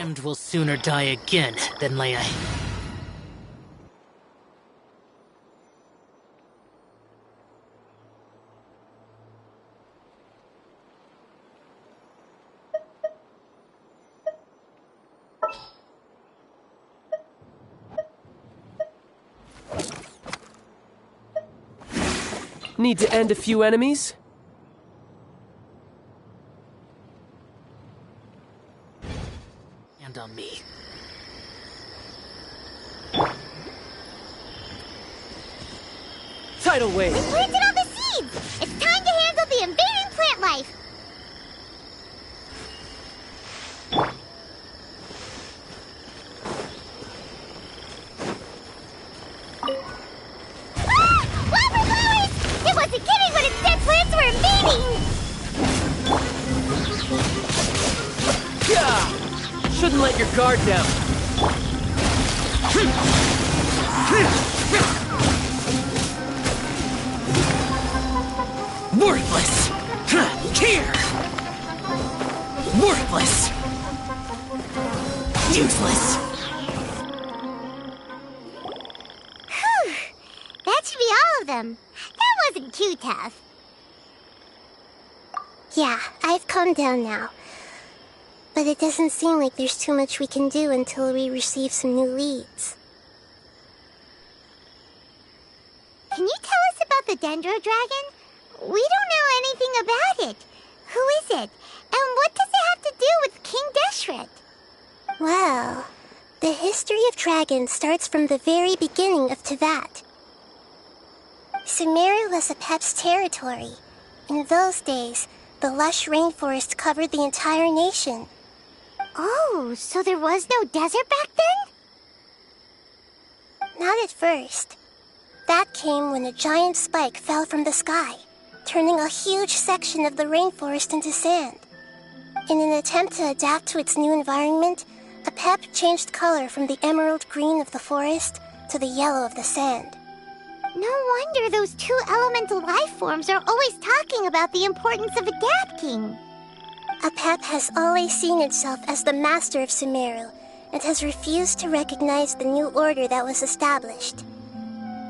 And will sooner die again than lay a... Need to end a few enemies? And on me. Tidal wave! We planted all the seeds! It's time to handle the invading plant life! It wasn't kidding when its dead plants were invading! Yeah! Shouldn't let your guard down. Worthless! Here! Worthless! Useless! Whew! That should be all of them. That wasn't too tough. Yeah, I've calmed down now. But it doesn't seem like there's too much we can do until we receive some new leads. Can you tell us about the Dendro Dragon? We don't know anything about it. Who is it? And what does it have to do with King Deshret? Well, the history of dragons starts from the very beginning of Teyvat. Sumeru was Apep's territory. In those days, the lush rainforest covered the entire nation. Oh, so there was no desert back then? Not at first. That came when a giant spike fell from the sky, turning a huge section of the rainforest into sand. In an attempt to adapt to its new environment, Apep changed color from the emerald green of the forest to the yellow of the sand. No wonder those two elemental life forms are always talking about the importance of adapting. Apep has always seen itself as the master of Sumeru, and has refused to recognize the new order that was established.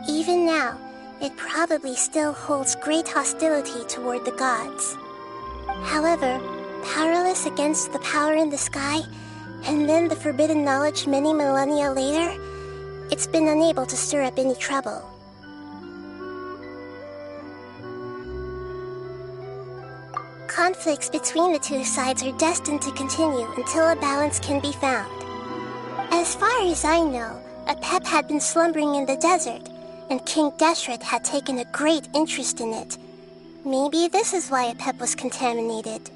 Even now, it probably still holds great hostility toward the gods. However, powerless against the power in the sky, and then the forbidden knowledge many millennia later, it's been unable to stir up any trouble. Conflicts between the two sides are destined to continue until a balance can be found. As far as I know, Apep had been slumbering in the desert, and King Deshret had taken a great interest in it. Maybe this is why Apep was contaminated.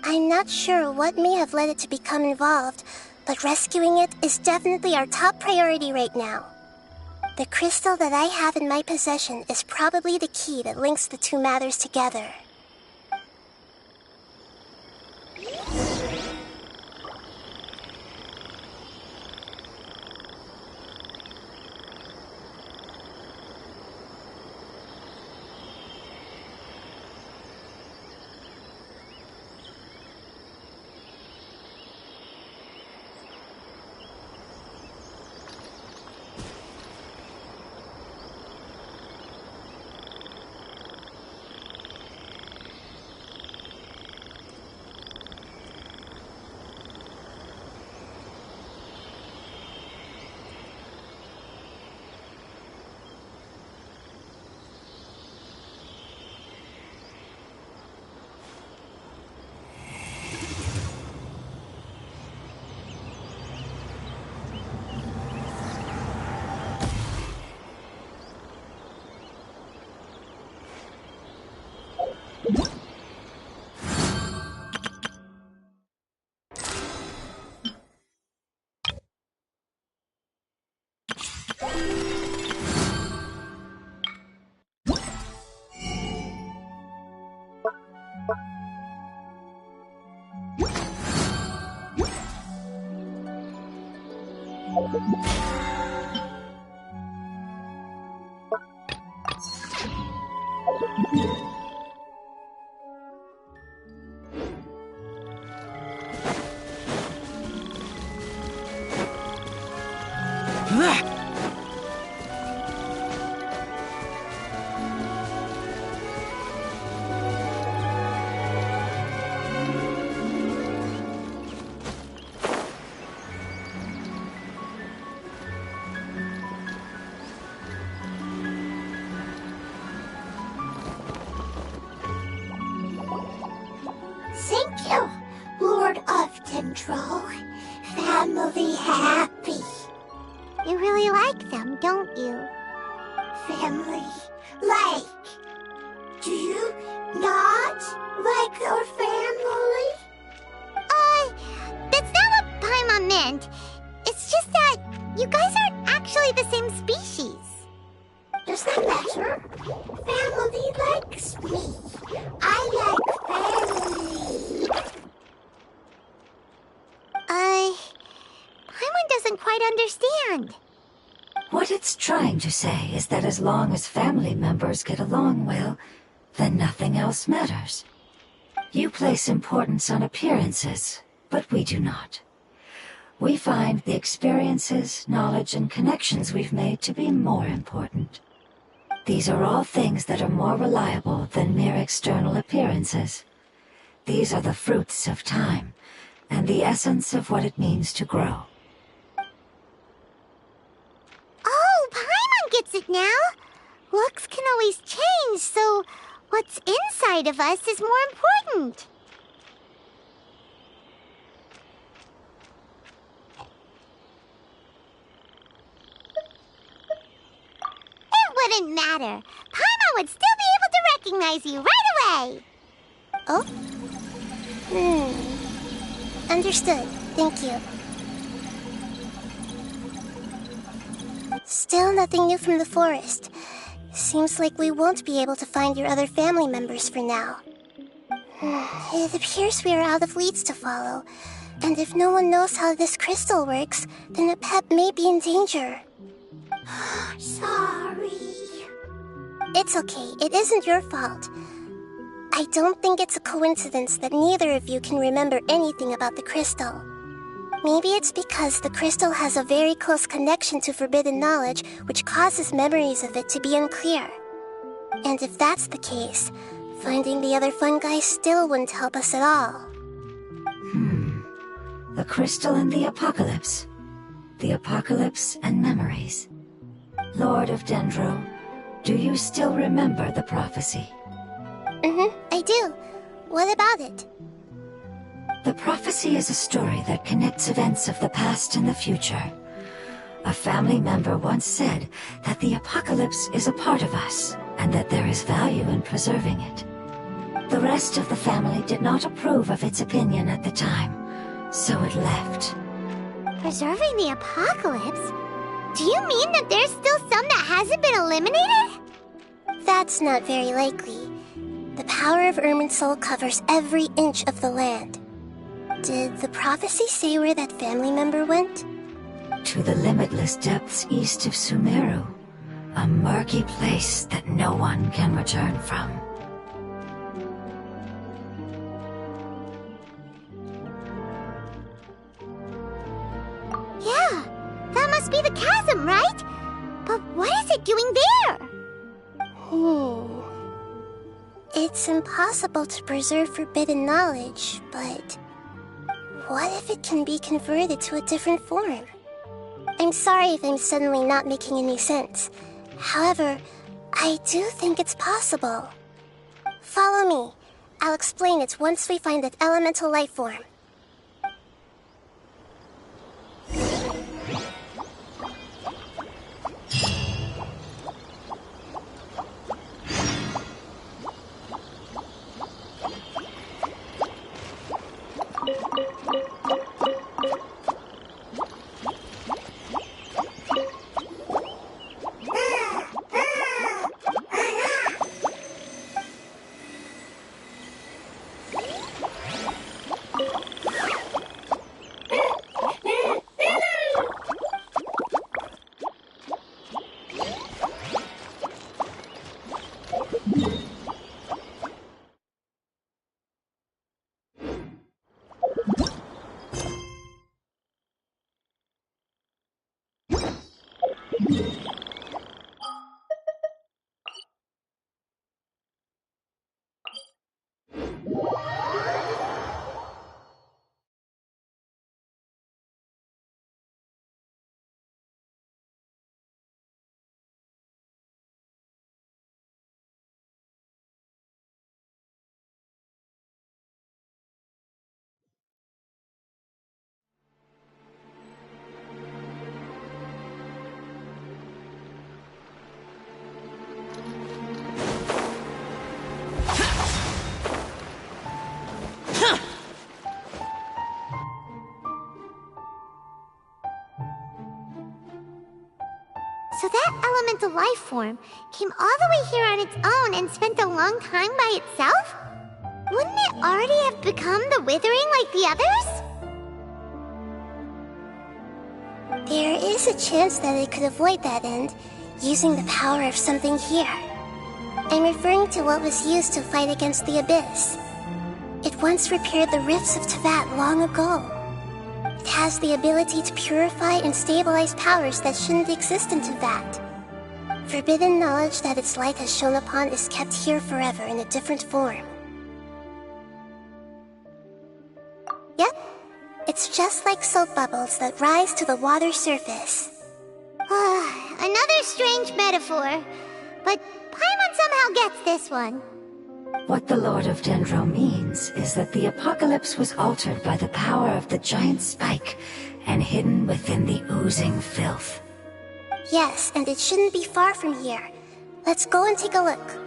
I'm not sure what may have led it to become involved, but rescuing it is definitely our top priority right now. The crystal that I have in my possession is probably the key that links the two matters together. Dendro. Family happy. You really like them, don't you? Family like. Do you not like your family? That's not what Paimon meant. It's just that you guys aren't actually the same species. Does that matter? Family likes me. I like family. Paimon doesn't quite understand. What it's trying to say is that as long as family members get along well, then nothing else matters. You place importance on appearances, but we do not. We find the experiences, knowledge, and connections we've made to be more important. These are all things that are more reliable than mere external appearances. These are the fruits of time, and the essence of what it means to grow. Oh, Paimon gets it now. Looks can always change, so what's inside of us is more important. It wouldn't matter. Paimon would still be able to recognize you right away. Oh? Understood. Thank you. Still nothing new from the forest. Seems like we won't be able to find your other family members for now. It appears we are out of leads to follow. And if no one knows how this crystal works, then Apep may be in danger. Sorry. It's okay. It isn't your fault. I don't think it's a coincidence that neither of you can remember anything about the crystal. Maybe it's because the crystal has a very close connection to forbidden knowledge, which causes memories of it to be unclear. And if that's the case, finding the other fungi still wouldn't help us at all. The crystal and the apocalypse. The apocalypse and memories. Lord of Dendro, do you still remember the prophecy? I do. What about it? The prophecy is a story that connects events of the past and the future. A family member once said that the apocalypse is a part of us, and that there is value in preserving it. The rest of the family did not approve of its opinion at the time, so it left. Preserving the apocalypse? Do you mean that there's still some that hasn't been eliminated? That's not very likely. The power of Irminsul covers every inch of the land. Did the prophecy say where that family member went? To the limitless depths east of Sumeru, a murky place that no one can return from. Yeah, that must be the chasm, right? But what is it doing there? It's impossible to preserve forbidden knowledge, but what if it can be converted to a different form? I'm sorry if I'm suddenly not making any sense. However, I do think it's possible. Follow me. I'll explain it once we find that elemental life form. elemental life form came all the way here on its own and spent a long time by itself, wouldn't it already have become the Withering like the others? There is a chance that it could avoid that end, using the power of something here. I'm referring to what was used to fight against the Abyss. It once repaired the rifts of Teyvat long ago. It has the ability to purify and stabilize powers that shouldn't exist in Teyvat. Forbidden knowledge that its light has shone upon is kept here forever in a different form. Yep, it's just like soap bubbles that rise to the water surface. Another strange metaphor, but Paimon somehow gets this one. What the Lord of Dendro means is that the apocalypse was altered by the power of the giant spike and hidden within the oozing filth. Yes, and it shouldn't be far from here. Let's go and take a look.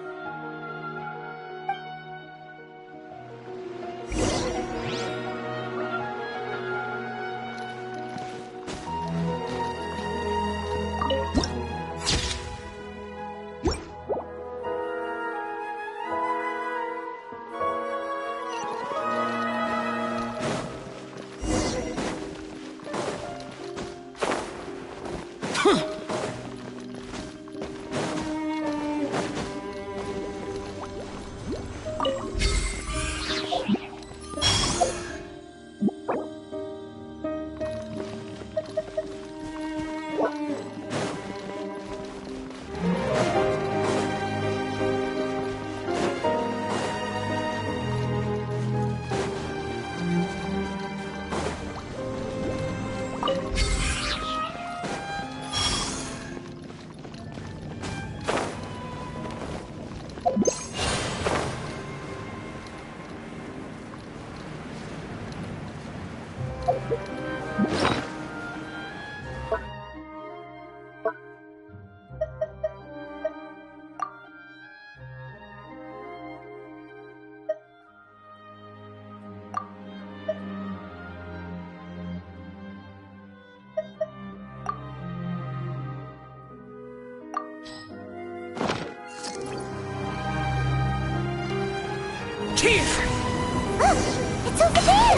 It's over there!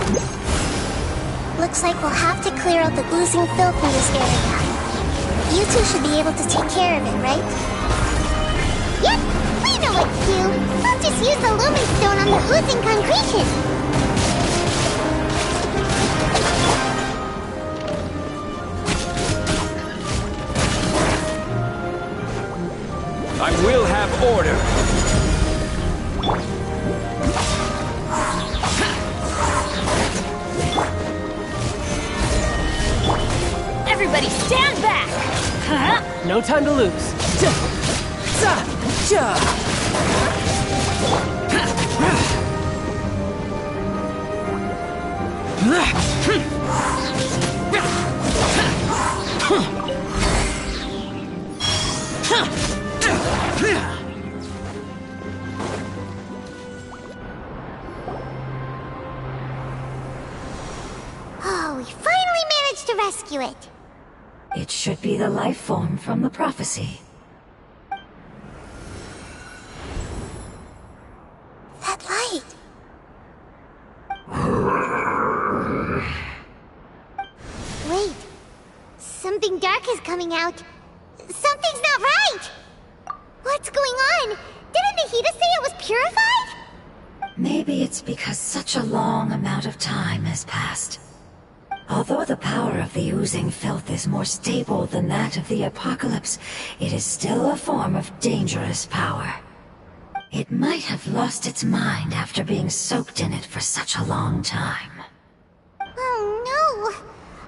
Looks like we'll have to clear out the oozing filth in this area. You two should be able to take care of it, right? Yep, we know what to do. We'll just use the Lumen Stone on the oozing concretion. I will have order. Everybody stand back! No time to lose. Oh, we finally managed to rescue it. It should be the life form from the prophecy. That light! Wait, something dark is coming out. Something's not right! What's going on? Didn't Nahida say it was purified? Maybe it's because such a long amount of time has passed. Although the power of the oozing filth is more stable than that of the apocalypse, it is still a form of dangerous power. It might have lost its mind after being soaked in it for such a long time. Oh no!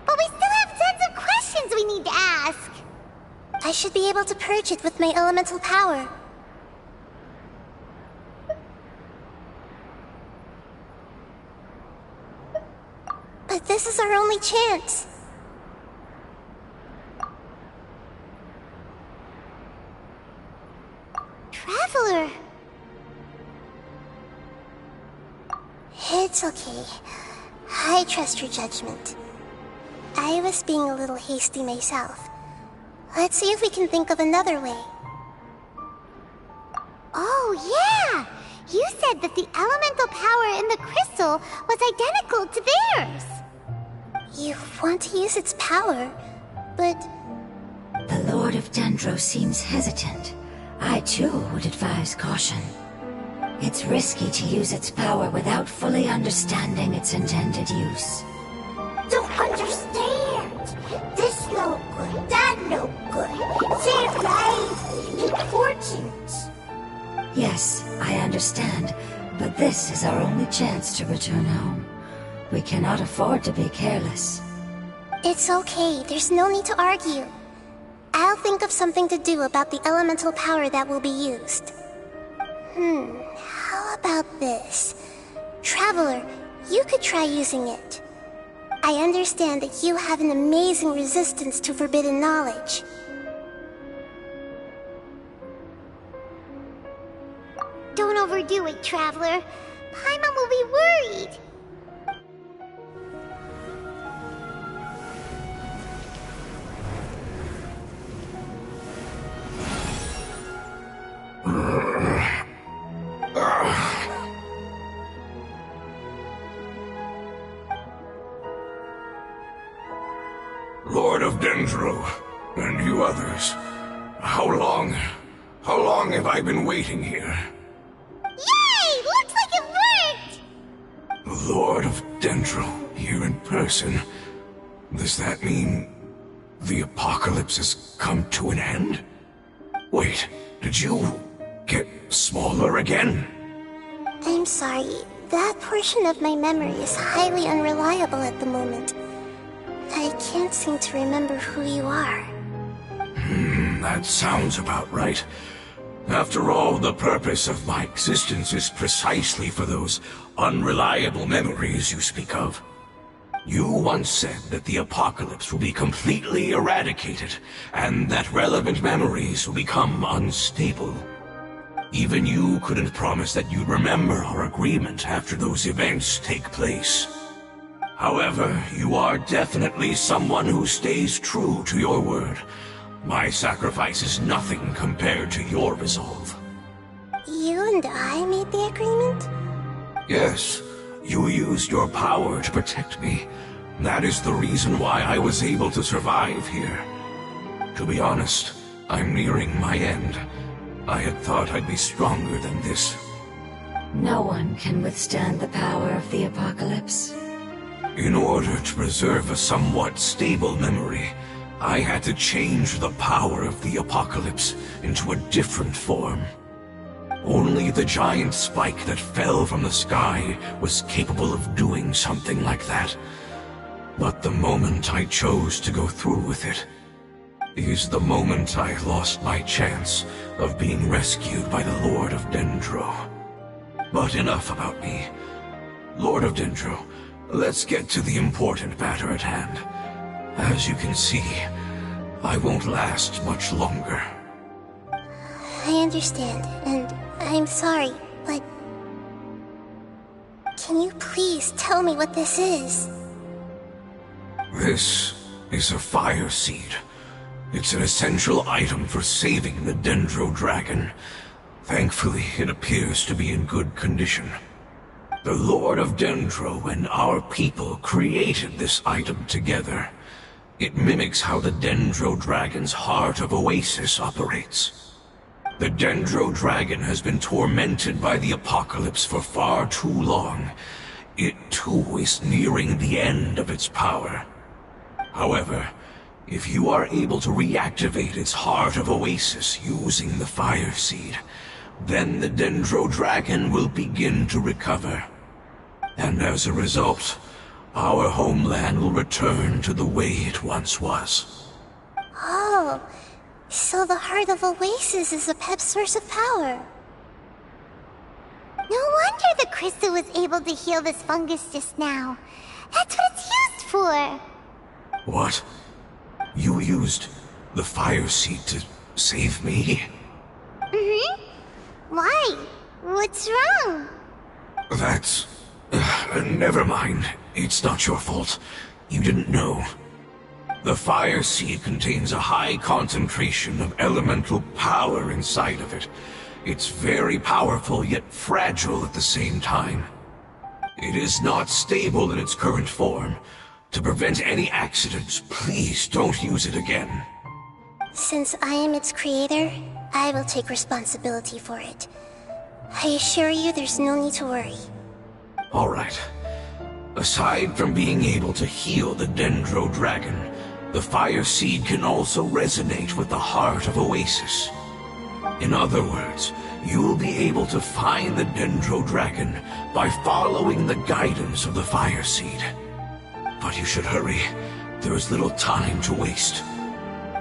But we still have tons of questions we need to ask! I should be able to purge it with my elemental power. But this is our only chance. Traveler! It's okay. I trust your judgment. I was being a little hasty myself. Let's see if we can think of another way. Oh, yeah! You said that the elemental power in the crystal was identical to theirs! You want to use its power, but... The Lord of Dendro seems hesitant. I too would advise caution. It's risky to use its power without fully understanding its intended use. Don't understand! This no good, that no good. Save lives, important. Yes, I understand, but this is our only chance to return home. We cannot afford to be careless. It's okay, there's no need to argue. I'll think of something to do about the elemental power that will be used. How about this? Traveler, you could try using it. I understand that you have an amazing resistance to forbidden knowledge. Don't overdo it, Traveler. Paimon will be worried. Lord of Dendro, and you others, how long have I been waiting here? Yay! Looks like it worked! Lord of Dendro, here in person. Does that mean the apocalypse has come to an end? Wait, did you get smaller again? I'm sorry, that portion of my memory is highly unreliable at the moment. I can't seem to remember who you are. That sounds about right. After all, the purpose of my existence is precisely for those unreliable memories you speak of. You once said that the apocalypse will be completely eradicated, and that relevant memories will become unstable. Even you couldn't promise that you'd remember our agreement after those events take place. However, you are definitely someone who stays true to your word. My sacrifice is nothing compared to your resolve. You and I made the agreement? Yes, you used your power to protect me. That is the reason why I was able to survive here. To be honest, I'm nearing my end. I had thought I'd be stronger than this. No one can withstand the power of the apocalypse. In order to preserve a somewhat stable memory, I had to change the power of the apocalypse into a different form. Only the giant spike that fell from the sky was capable of doing something like that. But the moment I chose to go through with it is the moment I lost my chance of being rescued by the Lord of Dendro. But enough about me. Lord of Dendro, let's get to the important matter at hand. As you can see, I won't last much longer. I understand, and I'm sorry, but... Can you please tell me what this is? This is a fire seed. It's an essential item for saving the Dendro Dragon. Thankfully, it appears to be in good condition. The Lord of Dendro and our people created this item together. It mimics how the Dendro Dragon's Heart of Oasis operates. The Dendro Dragon has been tormented by the apocalypse for far too long. It too is nearing the end of its power. However, if you are able to reactivate its Heart of Oasis using the Fire Seed, then the Dendro Dragon will begin to recover. And as a result, our homeland will return to the way it once was. Oh, so the Heart of Oasis is a Pep's source of power. No wonder the crystal was able to heal this fungus just now. That's what it's used for. What? You used the Fire Seed to save me? Mm-hmm. Why? What's wrong? That's... never mind. It's not your fault. You didn't know. The Fire Seed contains a high concentration of elemental power inside of it. It's very powerful, yet fragile at the same time. It is not stable in its current form. To prevent any accidents, please don't use it again. Since I am its creator, I will take responsibility for it. I assure you there's no need to worry. Alright. Aside from being able to heal the Dendro Dragon, the Fire Seed can also resonate with the heart of Oasis. In other words, you'll be able to find the Dendro Dragon by following the guidance of the Fire Seed. But you should hurry. There is little time to waste.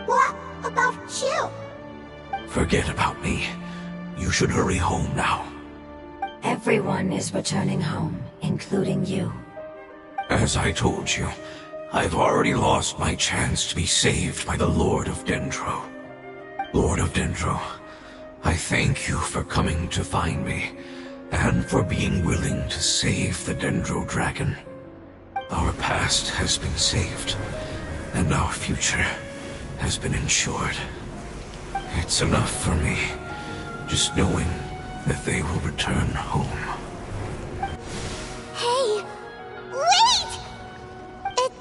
What about you? Forget about me. You should hurry home now. Everyone is returning home, including you. As I told you, I've already lost my chance to be saved by the Lord of Dendro. Lord of Dendro, I thank you for coming to find me, and for being willing to save the Dendro Dragon. Our past has been saved, and our future has been ensured. It's enough for me, just knowing that they will return home. Hey! Wait! It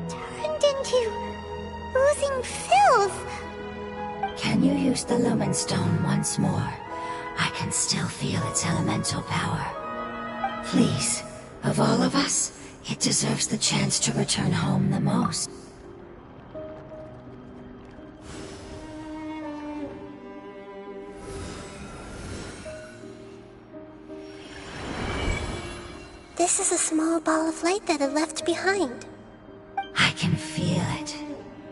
turned into oozing filth. Can you use the Lumen Stone once more? I can still feel its elemental power. Please, of all of us, it deserves the chance to return home the most. This is a small ball of light that it left behind. I can feel it.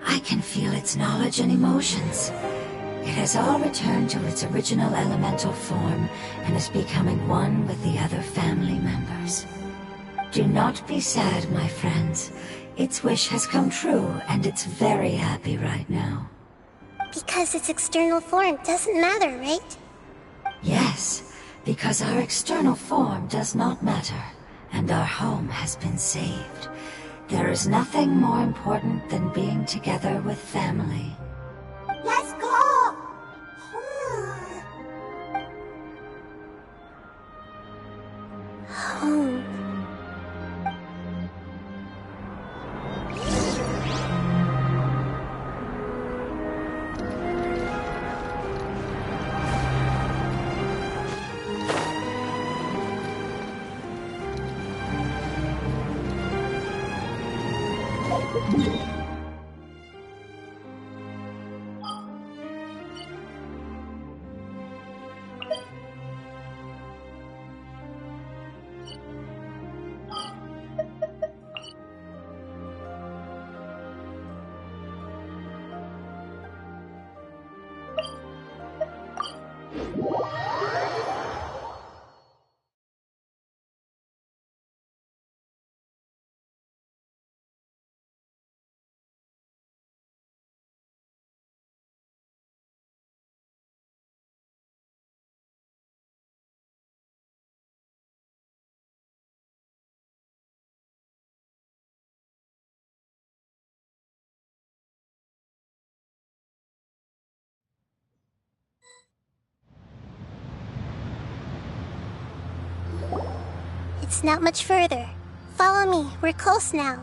I can feel its knowledge and emotions. It has all returned to its original elemental form and is becoming one with the other family members. Do not be sad, my friends. Its wish has come true, and it's very happy right now. Because its external form doesn't matter, right? Yes, because our external form does not matter, and our home has been saved. There is nothing more important than being together with family. Let's go! Home. It's not much further. Follow me, we're close now.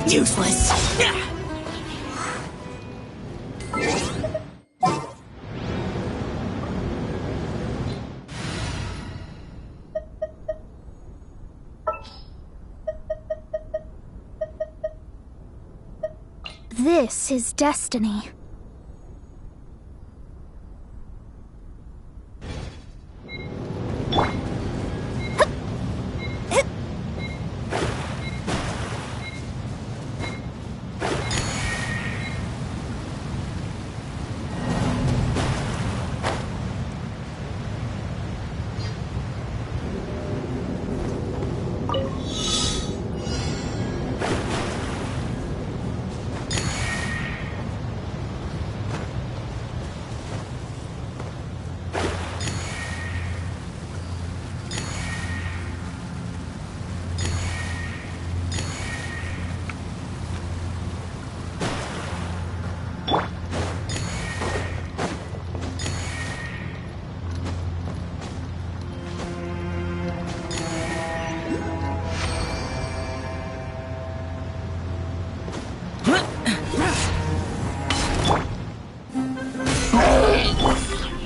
Useless. This is destiny.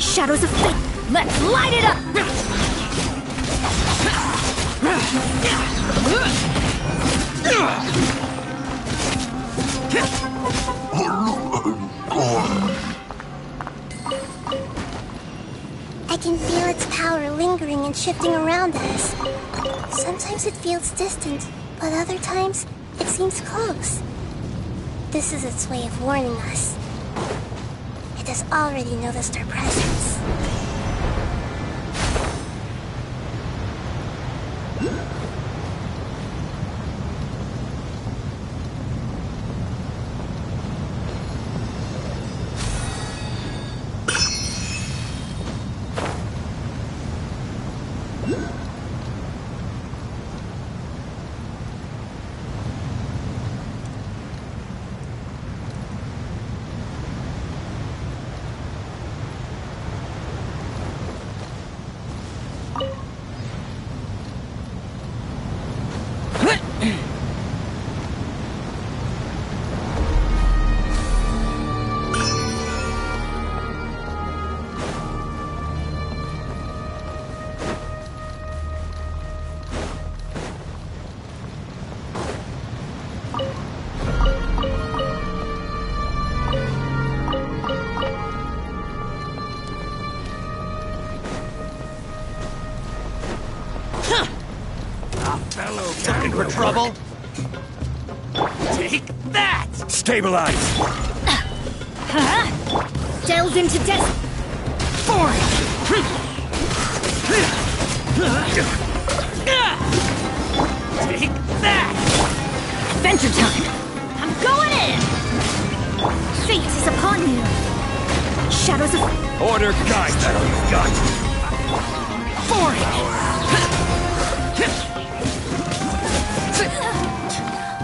Shadows of fate! Let's light it up! I can feel its power lingering and shifting around us. Sometimes it feels distant, but other times it seems close. This is its way of warning us. It has already noticed our presence. Looking for trouble? Take that! Stabilize! Delves into death! Take that! Adventure time! I'm going in! Fate is upon you! Shadows of... Order guide! That all you've got!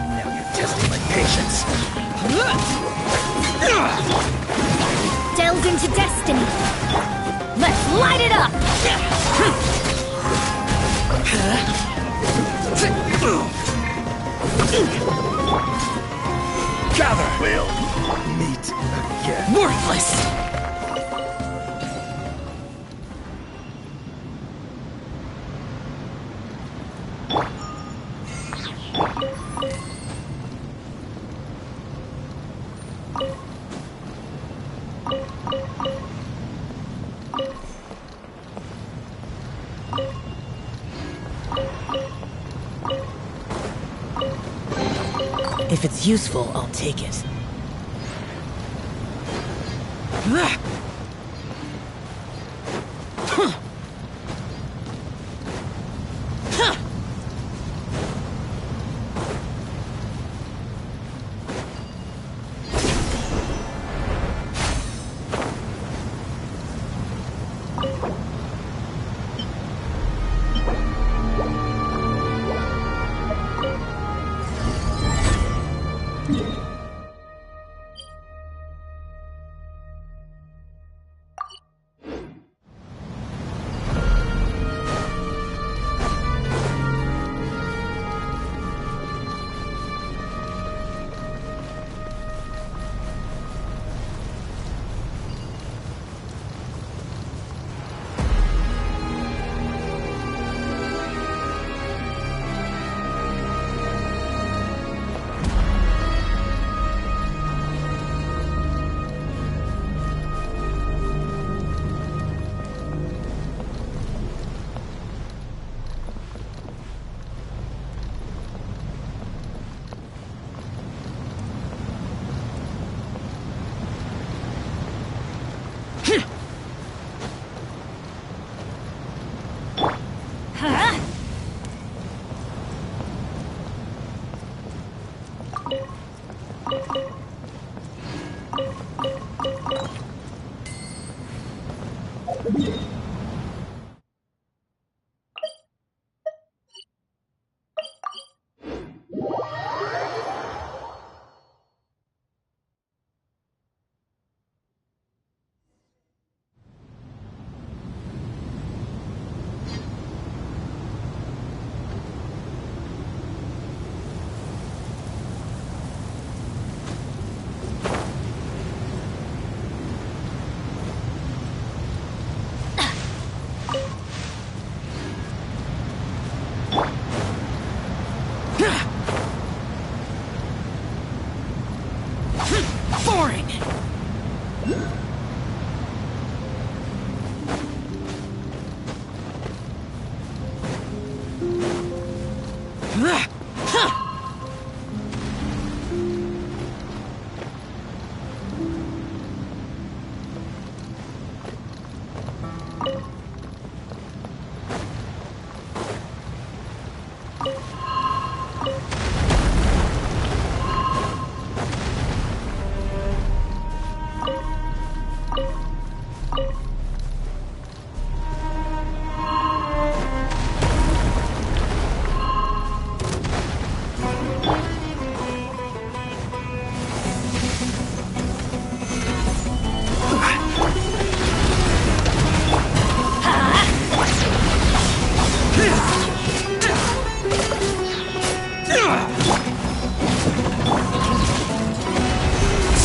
Now you're testing my patience. Delves into destiny! Let's light it up! Gather! We'll meet again. Worthless! If it's useful, I'll take it.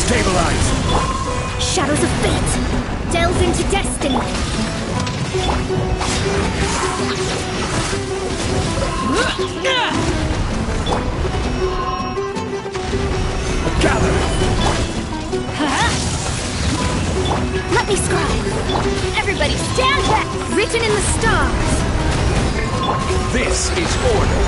Stabilize! Shadows of fate! Delve into destiny! Gather! Let me scribe! Everybody stand back! Written in the stars! This is order!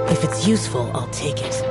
If it's useful, I'll take it.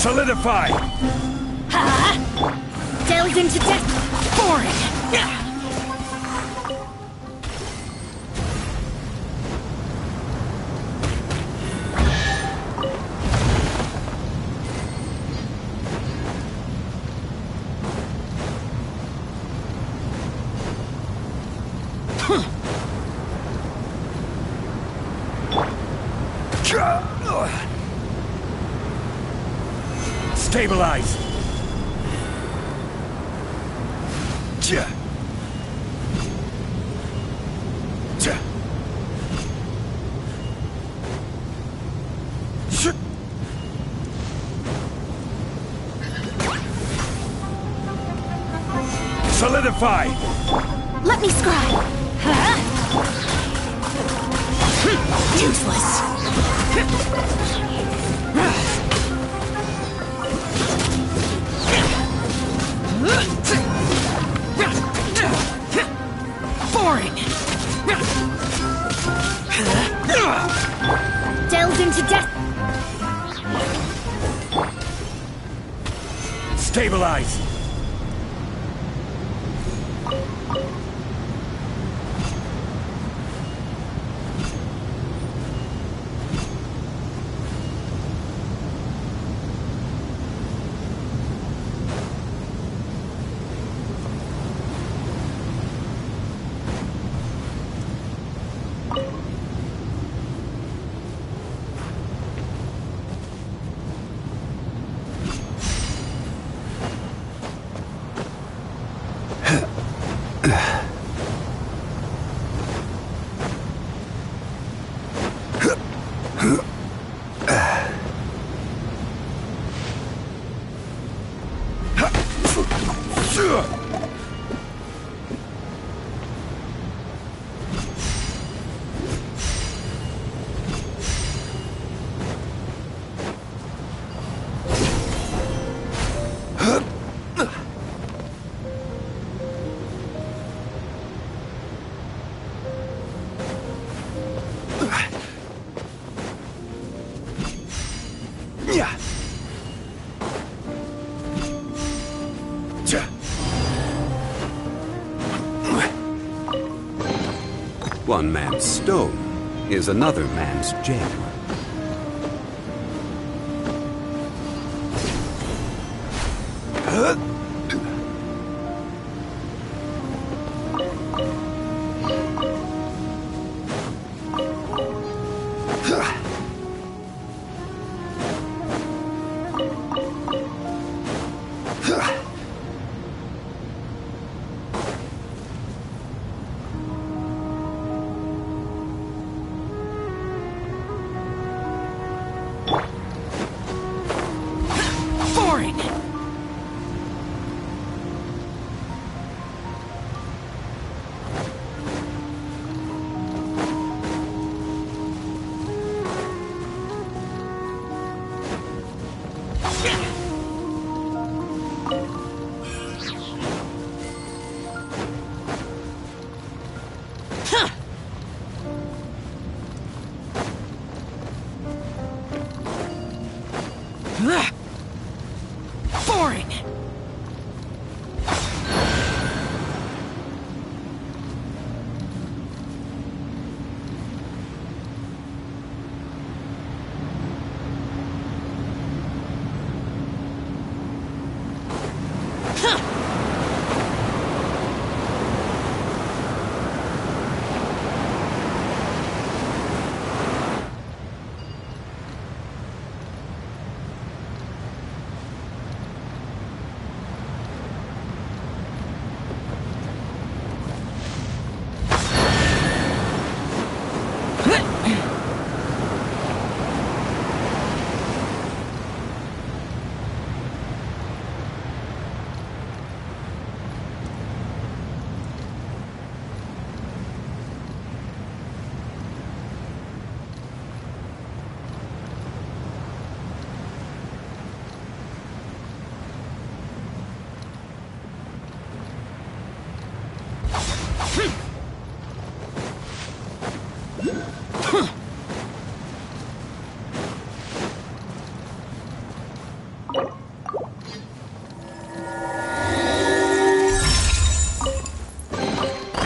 Solidify! Delve into death! Boring! Stabilize! Solidify! Let me scribe! Useless! Boring! Delve into death! Stabilize! One man's stone is another man's gem.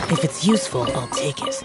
If it's useful, I'll take it.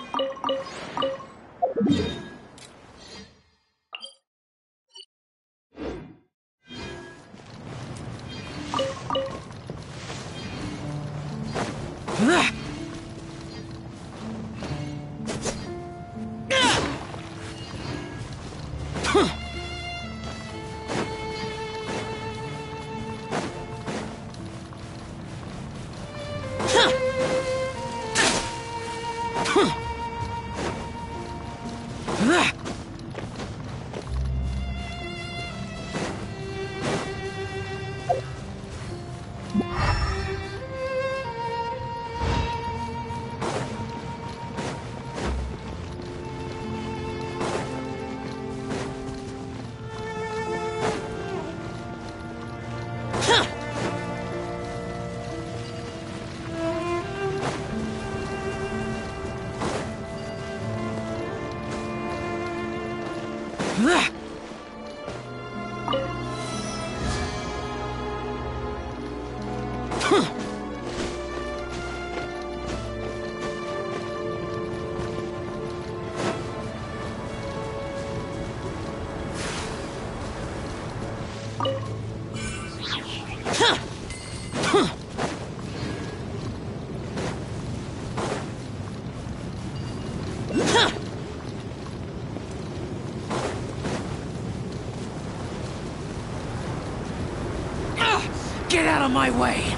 Get out of my way!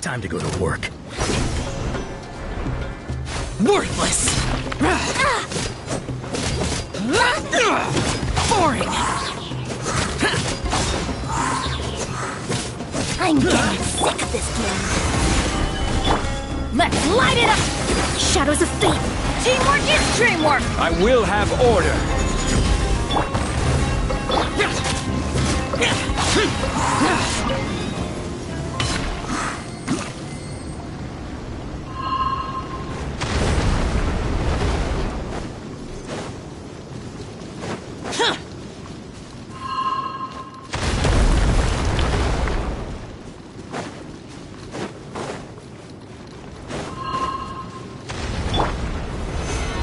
Time to go to work. Worthless! Boring! I'm getting sick of this game. Let's light it up! Shadows of Fate! Teamwork is dreamwork! I will have order.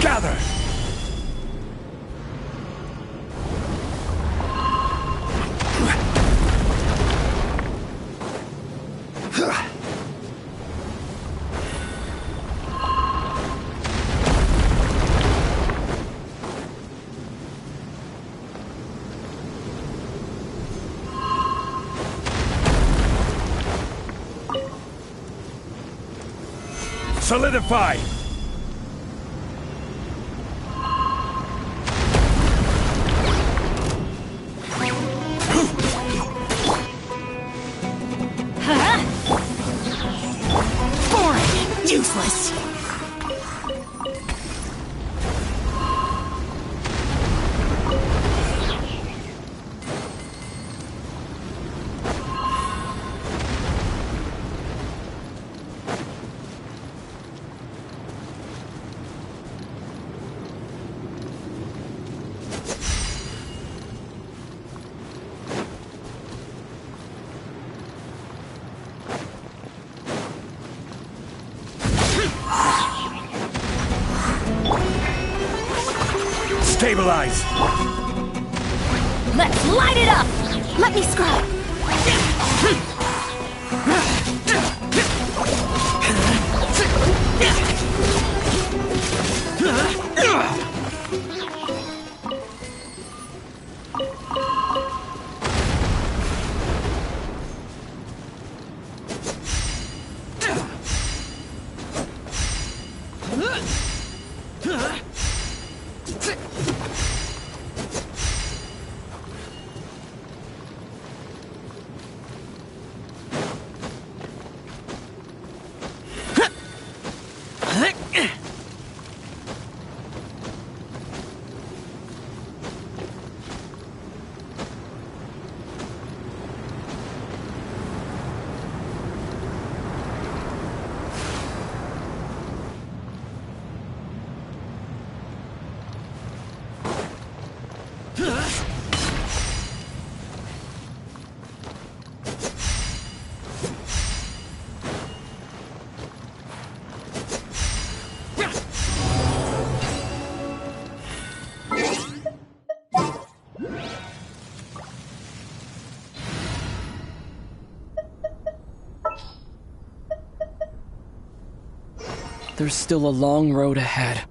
Gather! Solidify! Boring! Useless! Stabilize! Let's light it up! Let me scribe! There's still a long road ahead.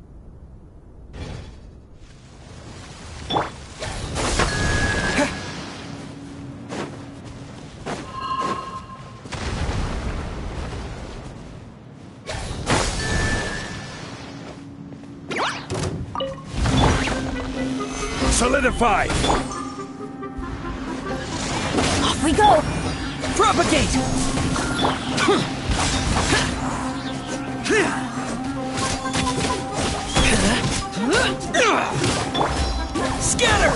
Solidify! Off we go! Propagate! Scatter!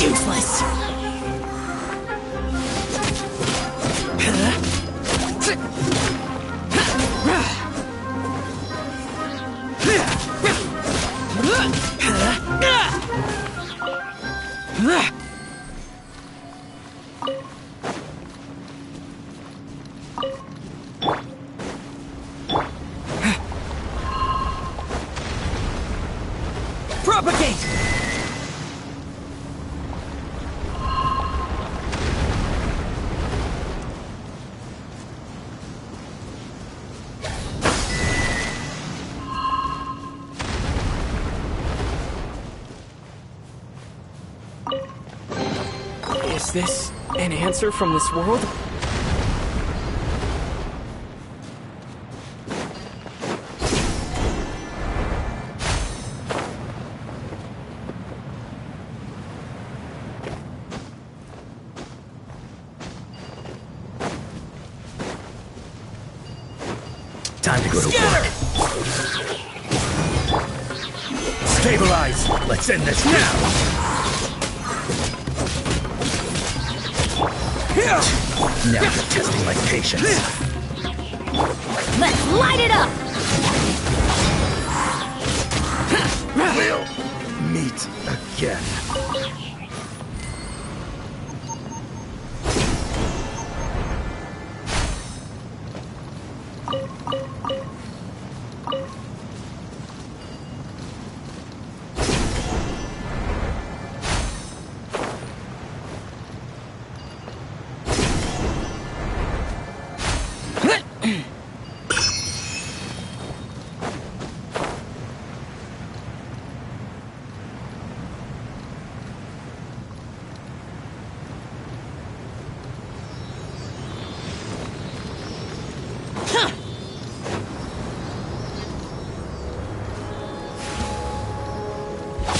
Useless! Propagate! Is this an answer from this world? Time to go to work. Stabilize! Let's end this now! Now you're testing my patience. Let's light it up! We'll meet again.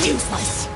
Useless!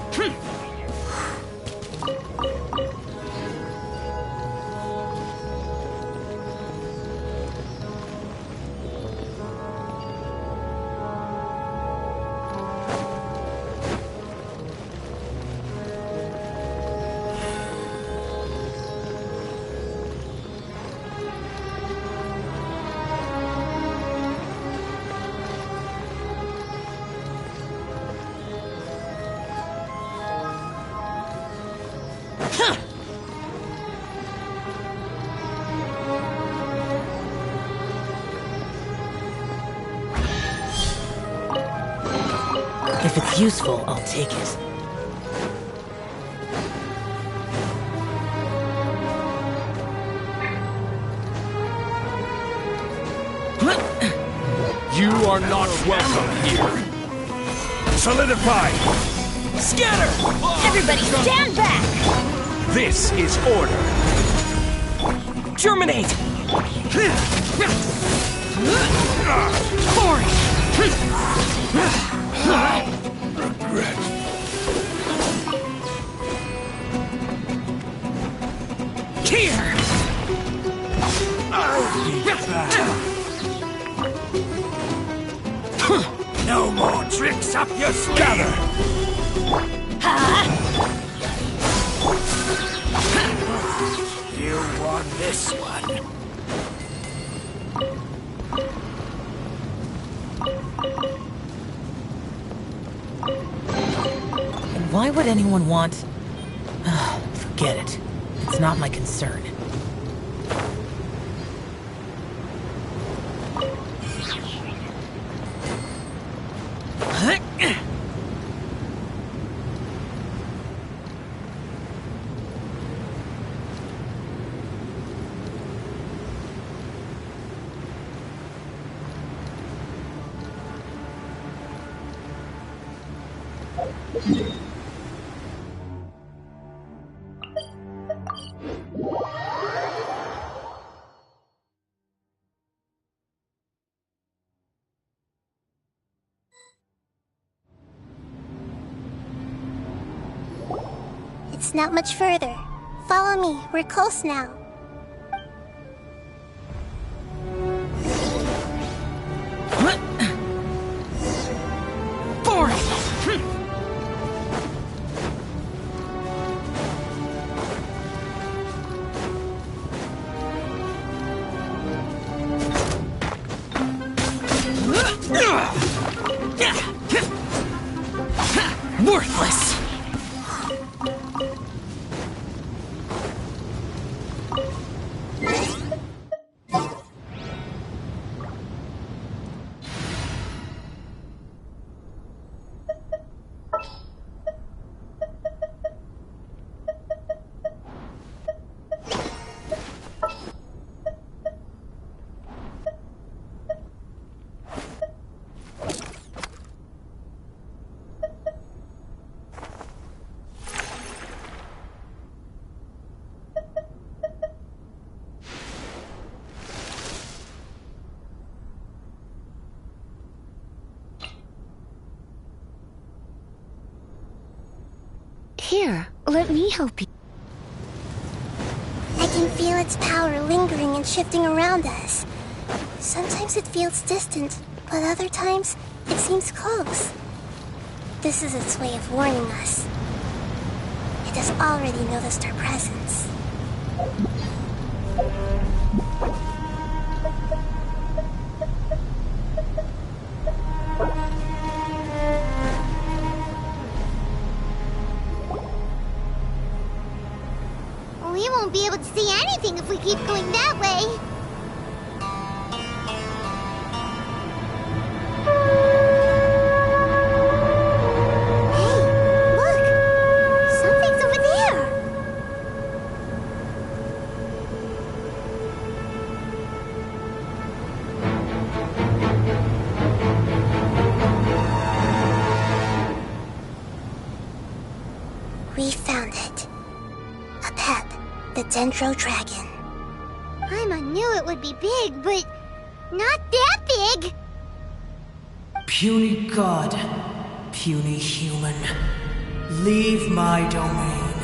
If it's useful, I'll take it. You are not welcome here. Solidify! Scatter! Everybody stand back! This is order. Germinate! Boring! Regret. Here! I'll be back. No more tricks up your sleeve. Gather. You won this one. And why would anyone want... Forget it. It's not my concern. It's not much further. Follow me, we're close now. Boring! Worthless! Here, let me help you. I can feel its power lingering and shifting around us. Sometimes it feels distant, but other times it seems close. This is its way of warning us. It has already noticed our presence. We won't be able to see anything if we keep going that way. Hey, look! Something's over there! We found it. Apep, the Dendro Dragon. I knew it would be big, but not that big! Puny god, puny human, leave my domain.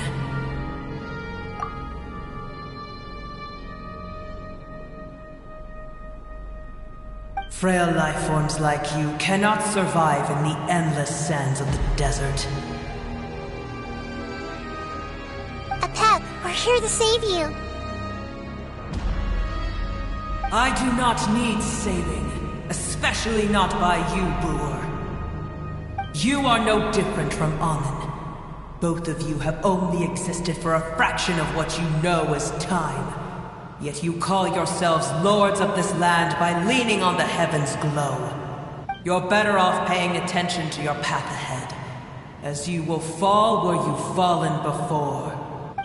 Frail life forms like you cannot survive in the endless sands of the desert. Apep, we're here to save you. I do not need saving, especially not by you, Boor. You are no different from Amun. Both of you have only existed for a fraction of what you know as time. Yet you call yourselves lords of this land by leaning on the heavens' glow. You're better off paying attention to your path ahead, as you will fall where you've fallen before.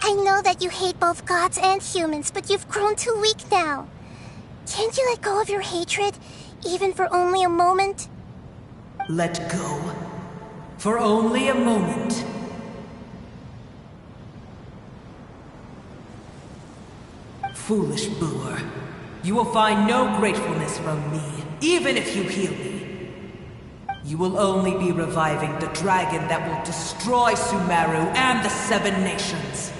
I know that you hate both gods and humans, but you've grown too weak now. Can't you let go of your hatred, even for only a moment? Let go? For only a moment? Foolish Boor. You will find no gratefulness from me, even if you heal me. You will only be reviving the dragon that will destroy Sumeru and the Seven Nations.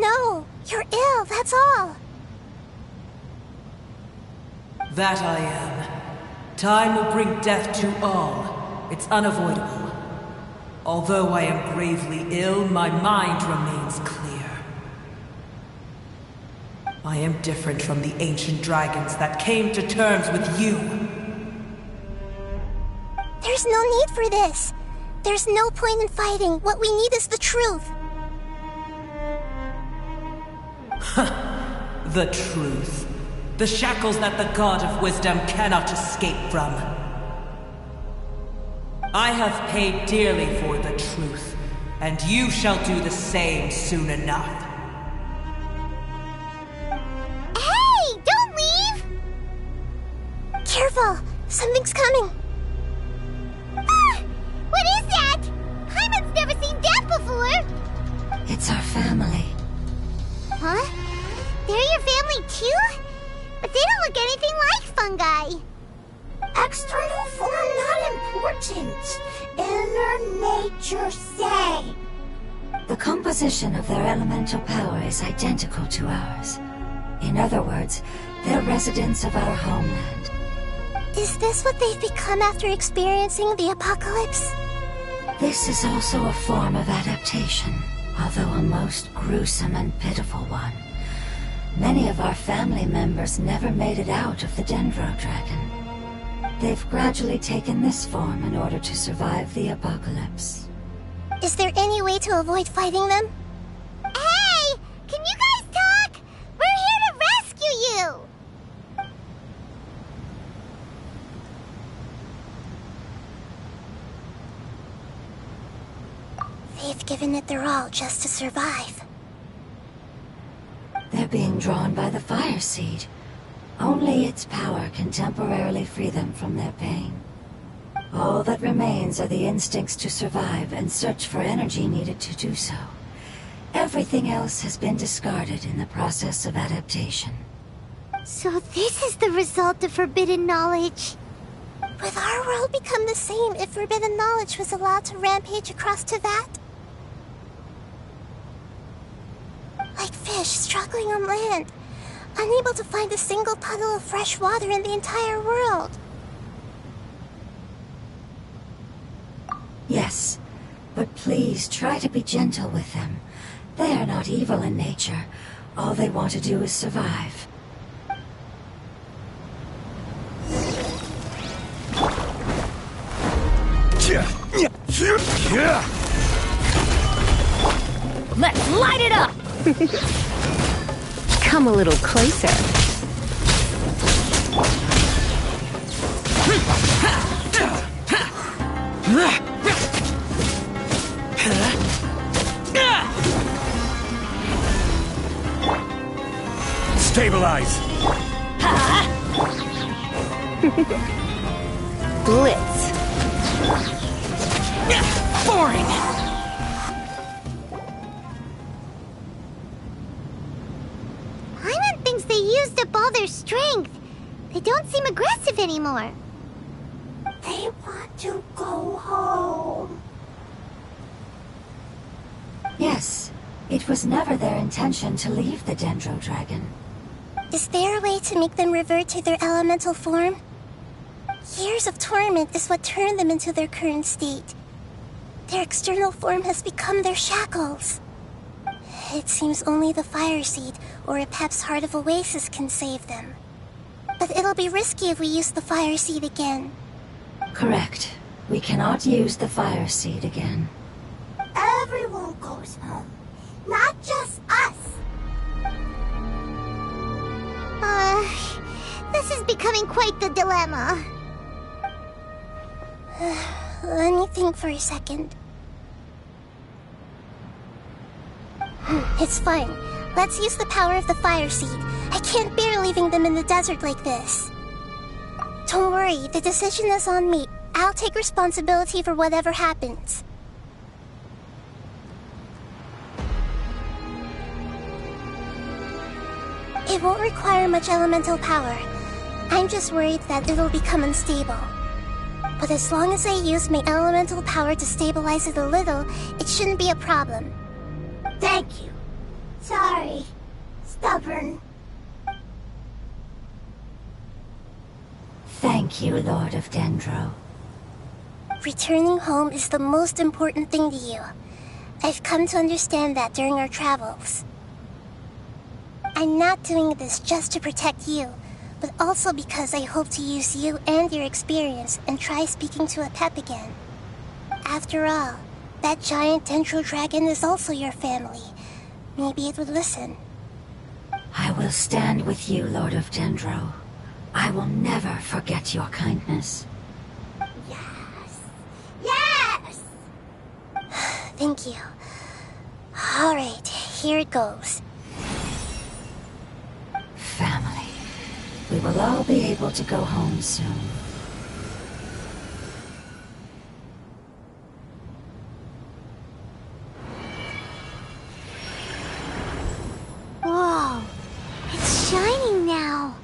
No, you're ill, that's all. That I am. Time will bring death to all. It's unavoidable. Although I am gravely ill, my mind remains clear. I am different from the ancient dragons that came to terms with you. There's no need for this. There's no point in fighting. What we need is the truth. The truth. The shackles that the God of Wisdom cannot escape from. I have paid dearly for the truth, and you shall do the same soon enough. Hey! Don't leave! Careful! Something's coming! Ah! What is that? Paimon's never seen that before! It's our family. Huh? They're your family too? But they don't look anything like fungi. External form not important. important inner nature say? The composition of their elemental power is identical to ours. In other words, they're residents of our homeland. Is this what they've become after experiencing the apocalypse? This is also a form of adaptation, although a most gruesome and pitiful one. Many of our family members never made it out of the Dendro Dragon. They've gradually taken this form in order to survive the apocalypse. Is there any way to avoid fighting them? Hey! Can you guys talk? We're here to rescue you! They've given it their all just to survive. They're being drawn by the Fire Seed. Only its power can temporarily free them from their pain. All that remains are the instincts to survive and search for energy needed to do so. Everything else has been discarded in the process of adaptation. So this is the result of forbidden knowledge. Would our world become the same if forbidden knowledge was allowed to rampage across Teyvat? Like fish struggling on land, unable to find a single puddle of fresh water in the entire world. Yes, but please try to be gentle with them. They are not evil in nature. All they want to do is survive. Let's light it up! Come a little closer. Stabilize! Blitz. Boring! Paimon thinks they used up all their strength. They don't seem aggressive anymore. They want to go home. Yes, it was never their intention to leave the Dendro Dragon. Is there a way to make them revert to their elemental form? Years of torment is what turned them into their current state. Their external form has become their shackles. It seems only the Fire Seed or Apep's Heart of Oasis can save them. But it'll be risky if we use the Fire Seed again. Correct. We cannot use the Fire Seed again. Everyone goes home, not just us. This is becoming quite the dilemma. Let me think for a second. It's fine. Let's use the power of the Fire Seed. I can't bear leaving them in the desert like this. Don't worry, the decision is on me. I'll take responsibility for whatever happens. It won't require much elemental power. I'm just worried that it'll become unstable. But as long as I use my elemental power to stabilize it a little, it shouldn't be a problem. Thank you. Sorry. Stubborn. Thank you, Lord of Dendro. Returning home is the most important thing to you. I've come to understand that during our travels. I'm not doing this just to protect you, but also because I hope to use you and your experience and try speaking to Apep again. After all, that giant Dendro Dragon is also your family. Maybe it would listen. I will stand with you, Lord of Dendro. I will never forget your kindness. Yes! Yes! Thank you. Alright, here it goes. Family. We will all be able to go home soon. Whoa! It's shining now.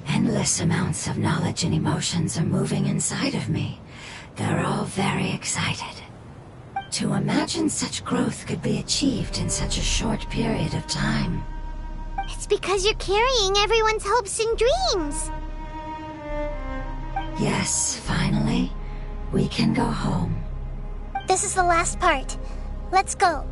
Endless Enormous amounts of knowledge and emotions are moving inside of me. They're all very excited. To imagine such growth could be achieved in such a short period of time. It's because you're carrying everyone's hopes and dreams. Yes, finally, we can go home. This is the last part. Let's go.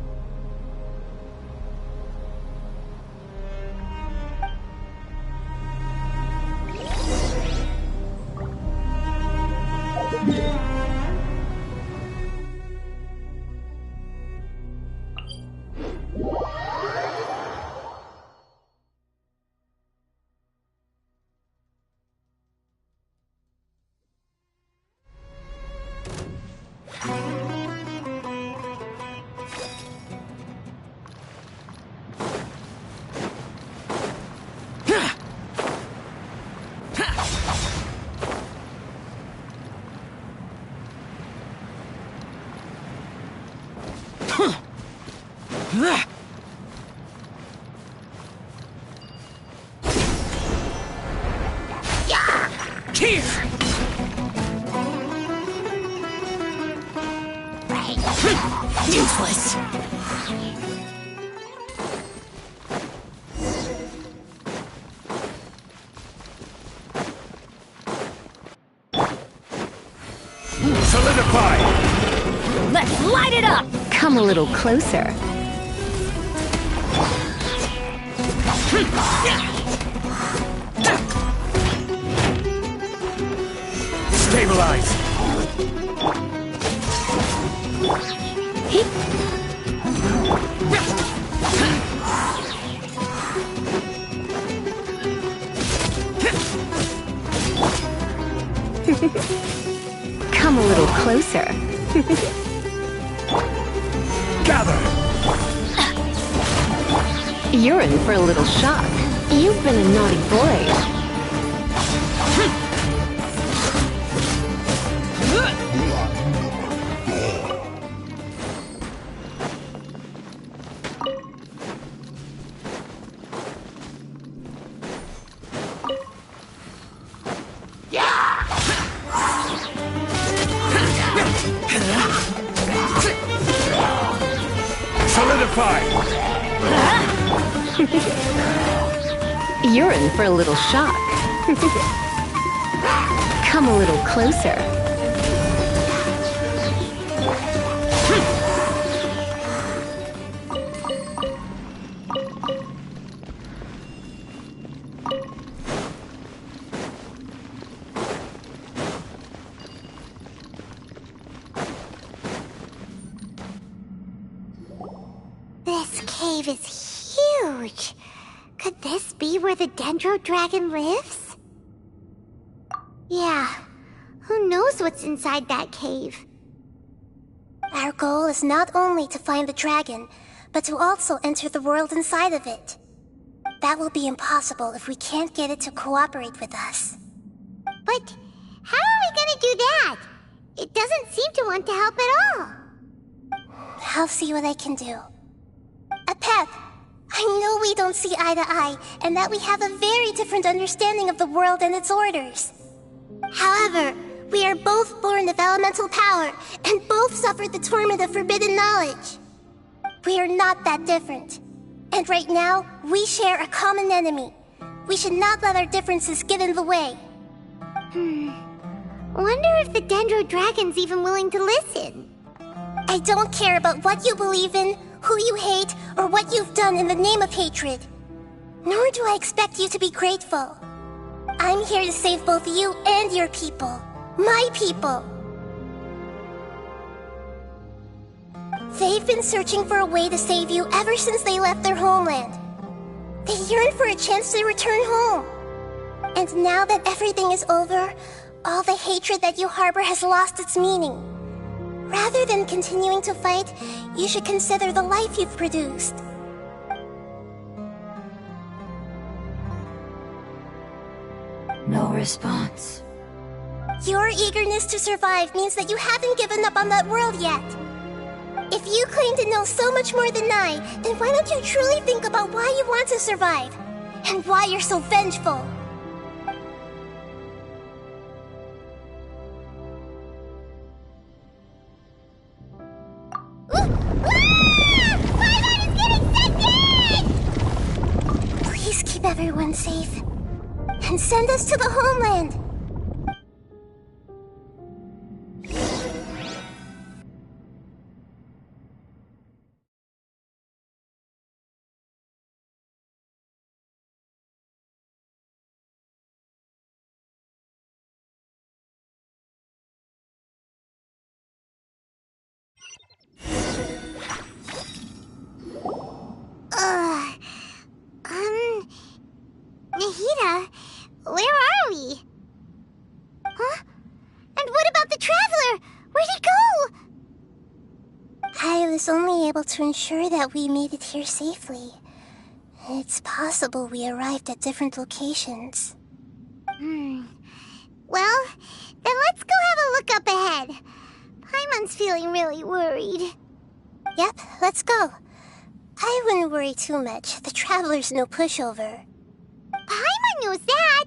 Here! Useless. Solidify! Let's light it up! Come a little closer. Stabilize! Come a little closer. Gather! You're in for a little shock. You've been a naughty boy. Solidify! You're in for a little shock. Come a little closer. This cave is huge. Could this be where the Dendro Dragon lives? Yeah. Who knows what's inside that cave? Our goal is not only to find the dragon, but to also enter the world inside of it. That will be impossible if we can't get it to cooperate with us. But how are we gonna do that? It doesn't seem to want to help at all. I'll see what I can do. Pep, I know we don't see eye to eye, and that we have a very different understanding of the world and its orders. However, we are both born of elemental power, and both suffered the torment of forbidden knowledge. We are not that different. And right now, we share a common enemy. We should not let our differences get in the way. Wonder if the Dendro Dragon's even willing to listen. I don't care about what you believe in, who you hate, or what you've done in the name of hatred. Nor do I expect you to be grateful. I'm here to save both you and your people. My people. They've been searching for a way to save you ever since they left their homeland. They yearn for a chance to return home. And now that everything is over, all the hatred that you harbor has lost its meaning. Rather than continuing to fight, you should consider the life you've produced. No response. Your eagerness to survive means that you haven't given up on that world yet. If you claim to know so much more than I, then why don't you truly think about why you want to survive? And why you're so vengeful? everyone safe. And send us to the homeland. Nahida, where are we? Huh? And what about the Traveler? Where'd he go? I was only able to ensure that we made it here safely. It's possible we arrived at different locations. Well, then let's go have a look up ahead. Paimon's feeling really worried. Yep, let's go. I wouldn't worry too much. The Traveler's no pushover. Paimon knows that.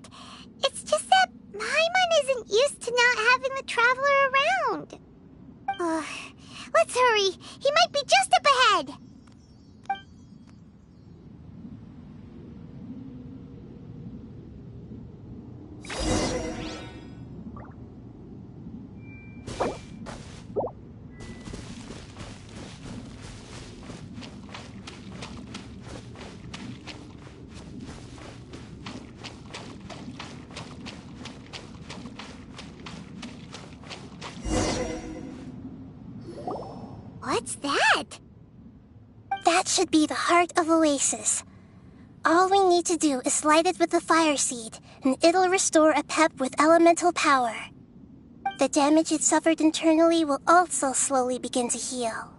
It's just that Paimon isn't used to not having the Traveler around. Let's hurry. He might be just up ahead. What's that? That should be the heart of Oasis. All we need to do is light it with the fire seed, and it'll restore a pep with elemental power. The damage it suffered internally will also slowly begin to heal.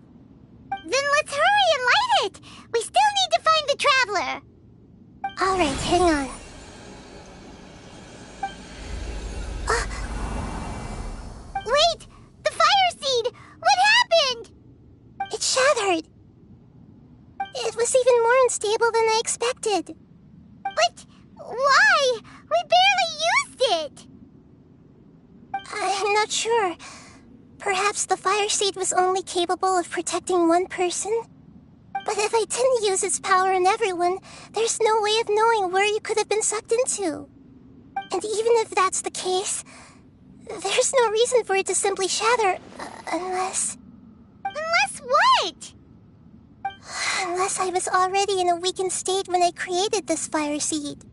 Then let's hurry and light it! We still need to find the Traveler! Alright, hang on. Wait! The fire seed! What happened? It shattered! It was even more unstable than I expected. But why? We barely used it! I'm not sure. Perhaps the fire seed was only capable of protecting one person? But if I didn't use its power on everyone, there's no way of knowing where you could have been sucked into. And even if that's the case, there's no reason for it to simply shatter, unless... Unless what? Unless I was already in a weakened state when I created this fire seed.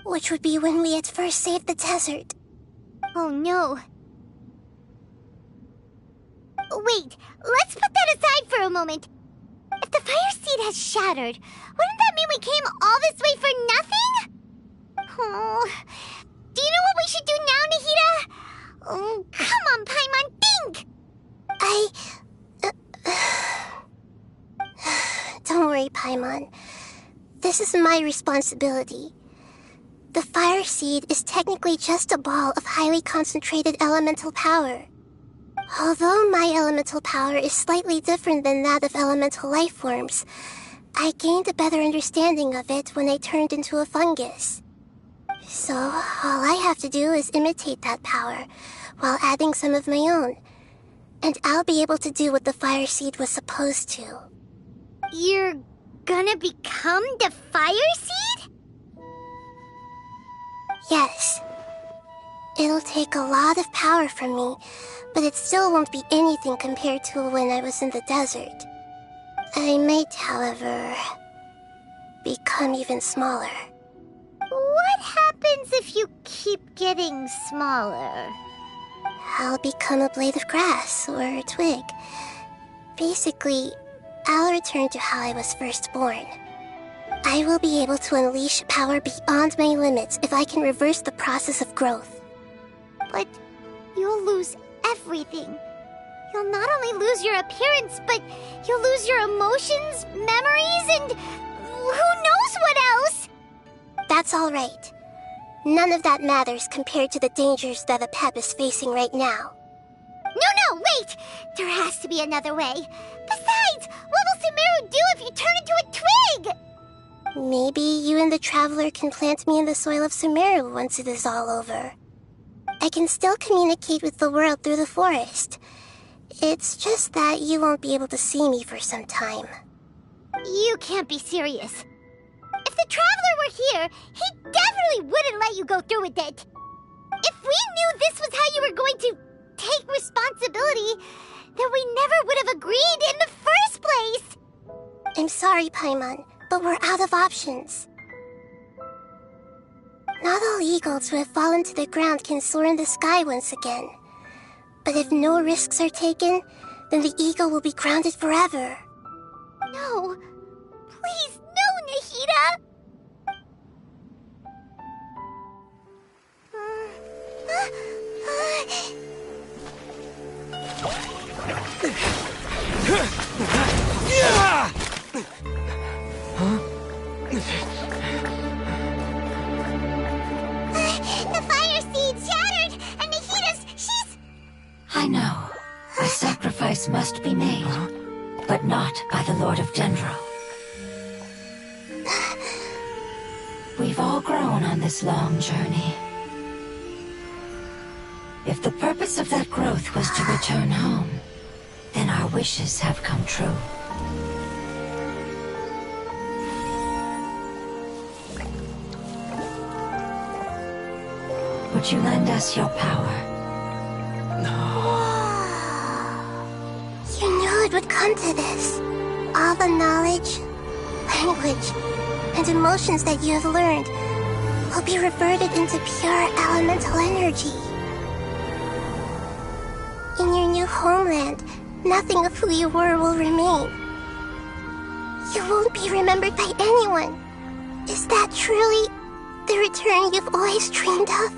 Which would be when we had first saved the desert. Oh no. Wait, let's put that aside for a moment. If the fire seed has shattered, wouldn't that mean we came all this way for nothing? Oh, do you know what we should do now, Nahida? Oh, come on, Paimon, think! Don't worry, Paimon. This is my responsibility. The fire seed is technically just a ball of highly concentrated elemental power. Although my elemental power is slightly different than that of elemental life forms, I gained a better understanding of it when I turned into a fungus. So, all I have to do is imitate that power, while adding some of my own. And I'll be able to do what the fire seed was supposed to. You're gonna become the fire seed? Yes. It'll take a lot of power from me, but it still won't be anything compared to when I was in the desert. I might, however, become even smaller. What happens if you keep getting smaller? I'll become a blade of grass or a twig. Basically, I'll return to how I was first born. I will be able to unleash power beyond my limits if I can reverse the process of growth. But you'll lose everything. You'll not only lose your appearance, but you'll lose your emotions, memories, and who knows what else? That's all right. None of that matters compared to the dangers that a Pep is facing right now. No, wait! There has to be another way. Besides, what will Sumeru do if you turn into a twig? Maybe you and the Traveler can plant me in the soil of Sumeru once it is all over. I can still communicate with the world through the forest. It's just that you won't be able to see me for some time. You can't be serious. If the Traveler were here, he definitely wouldn't let you go through with it. If we knew this was how you were going to take responsibility, then we never would have agreed in the first place. I'm sorry, Paimon, but we're out of options. Not all eagles who have fallen to the ground can soar in the sky once again. But if no risks are taken, then the eagle will be grounded forever. No. Please, no, Nahida! The fire seed shattered, and she's... I know. A sacrifice must be made, but not by the Lord of Dendro. We've all grown on this long journey. If the purpose of that growth was to return home, then our wishes have come true. Would you lend us your power? You knew it would come to this. All the knowledge, language, and emotions that you have learned will be reverted into pure elemental energy. In your new homeland, nothing of who you were will remain. You won't be remembered by anyone. Is that truly the return you've always dreamed of?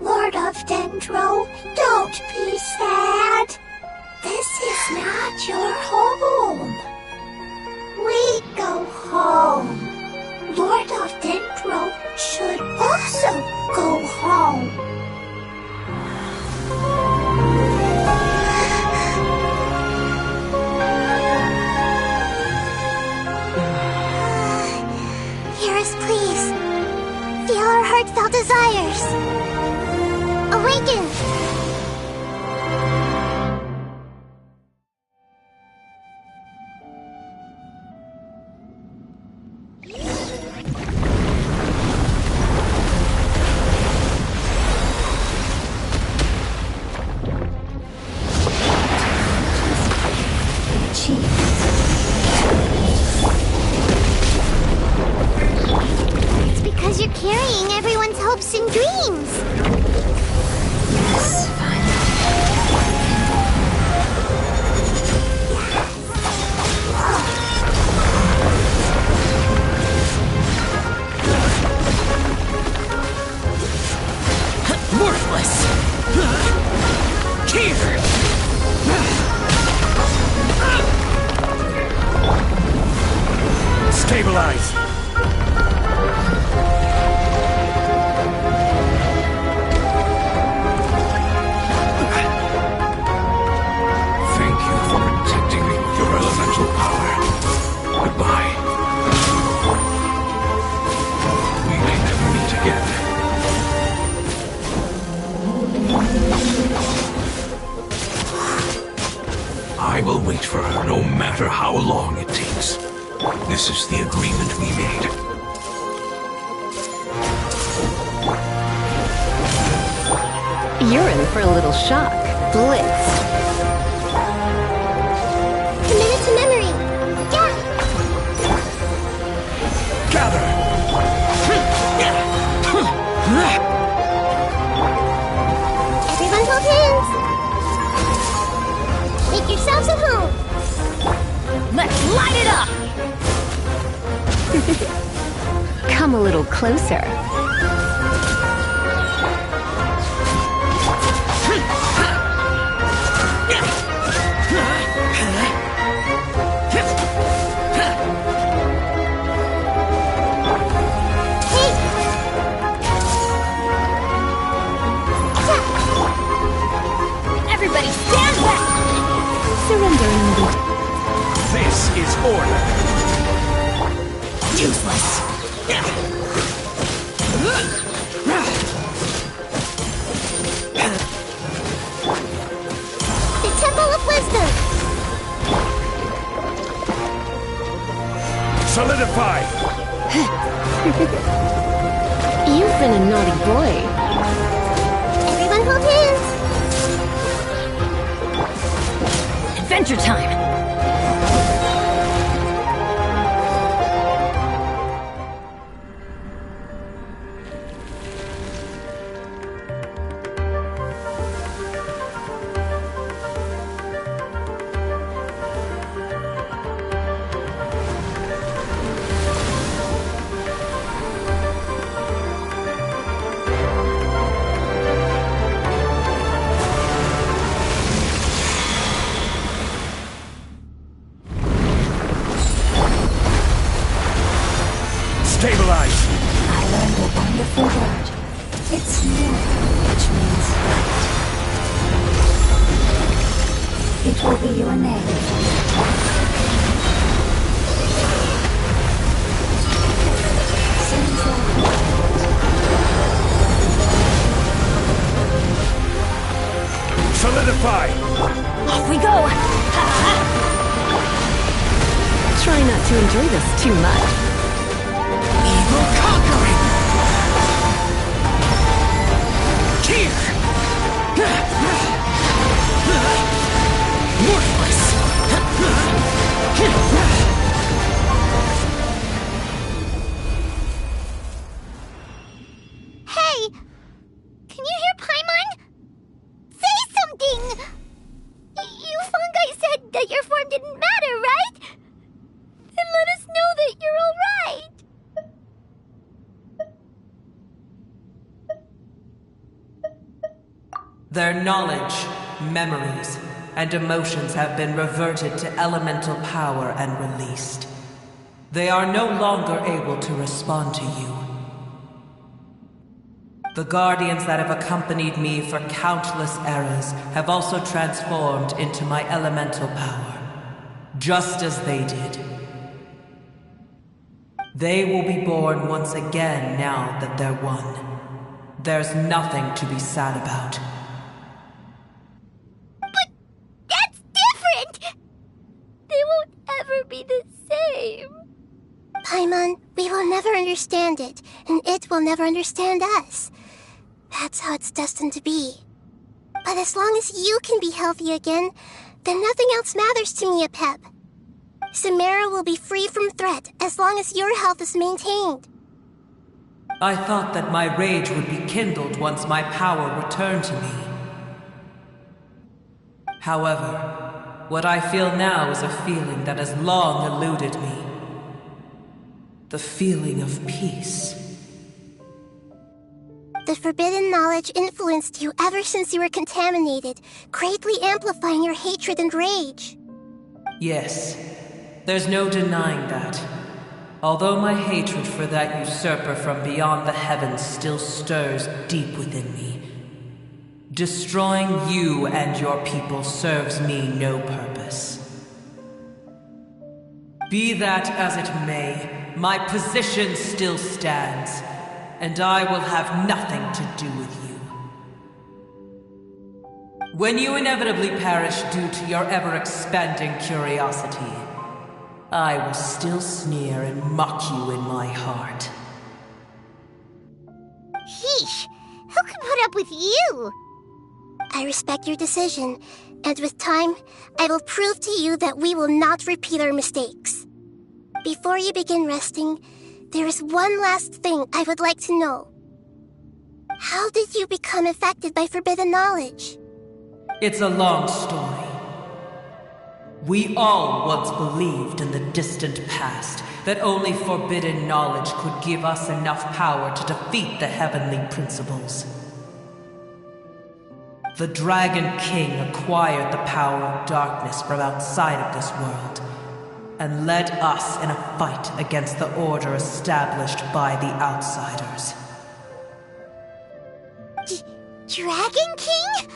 Lord of Dendro, don't be sad. This is not your home. We go home. Lord of Dendro should also go home. Hear us, please. Feel our heartfelt desires. Awaken! It's because you're carrying everyone's hopes and dreams. Yes, Worthless! Here! Stabilize! Thank you for protecting me with your elemental power. Goodbye. We may never meet again. I will wait for her no matter how long it takes. This is the agreement we made. You're in for a little shock. Blitz. Commit it to memory. Yeah! Gather! Everyone hold hands. Make yourselves at home. Let's light it up! Come a little closer. Everybody stand back! Surrender in the... This is order. Useless! The Temple of Wisdom. Solidify! You've been a naughty boy. Everyone hold hands. Adventure time! Stabilize! I learned a wonderful word. It's new, which means light. It will be your name. Seems like Solidify! Off we go! Try not to enjoy this too much. Evil conquering! Here! Worthless! Hey! Can you hear Paimon? Say something! You fungi said that your form didn't matter, right? Then let us know that you're alright! Their knowledge, memories, and emotions have been reverted to elemental power and released. They are no longer able to respond to you. The guardians that have accompanied me for countless eras have also transformed into my elemental power, just as they did. They will be born once again now that they're one. There's nothing to be sad about. That's different! They won't ever be the same. Paimon, we will never understand it, and it will never understand us. That's how it's destined to be. But as long as you can be healthy again, then nothing else matters to me, Apep. Samara will be free from threat as long as your health is maintained. I thought that my rage would be kindled once my power returned to me. However, what I feel now is a feeling that has long eluded me. The feeling of peace. The forbidden knowledge influenced you ever since you were contaminated, greatly amplifying your hatred and rage. Yes, there's no denying that. Although my hatred for that usurper from beyond the heavens still stirs deep within me, destroying you and your people serves me no purpose. Be that as it may, my position still stands, and I will have nothing to do with you. When you inevitably perish due to your ever-expanding curiosity, I will still sneer and mock you in my heart. Heesh! Who can put up with you? I respect your decision, and with time, I will prove to you that we will not repeat our mistakes. Before you begin resting, there is one last thing I would like to know. How did you become affected by forbidden knowledge? It's a long story. We all once believed in the distant past that only forbidden knowledge could give us enough power to defeat the heavenly principles. The Dragon King acquired the power of darkness from outside of this world, and led us in a fight against the order established by the outsiders. Dragon King?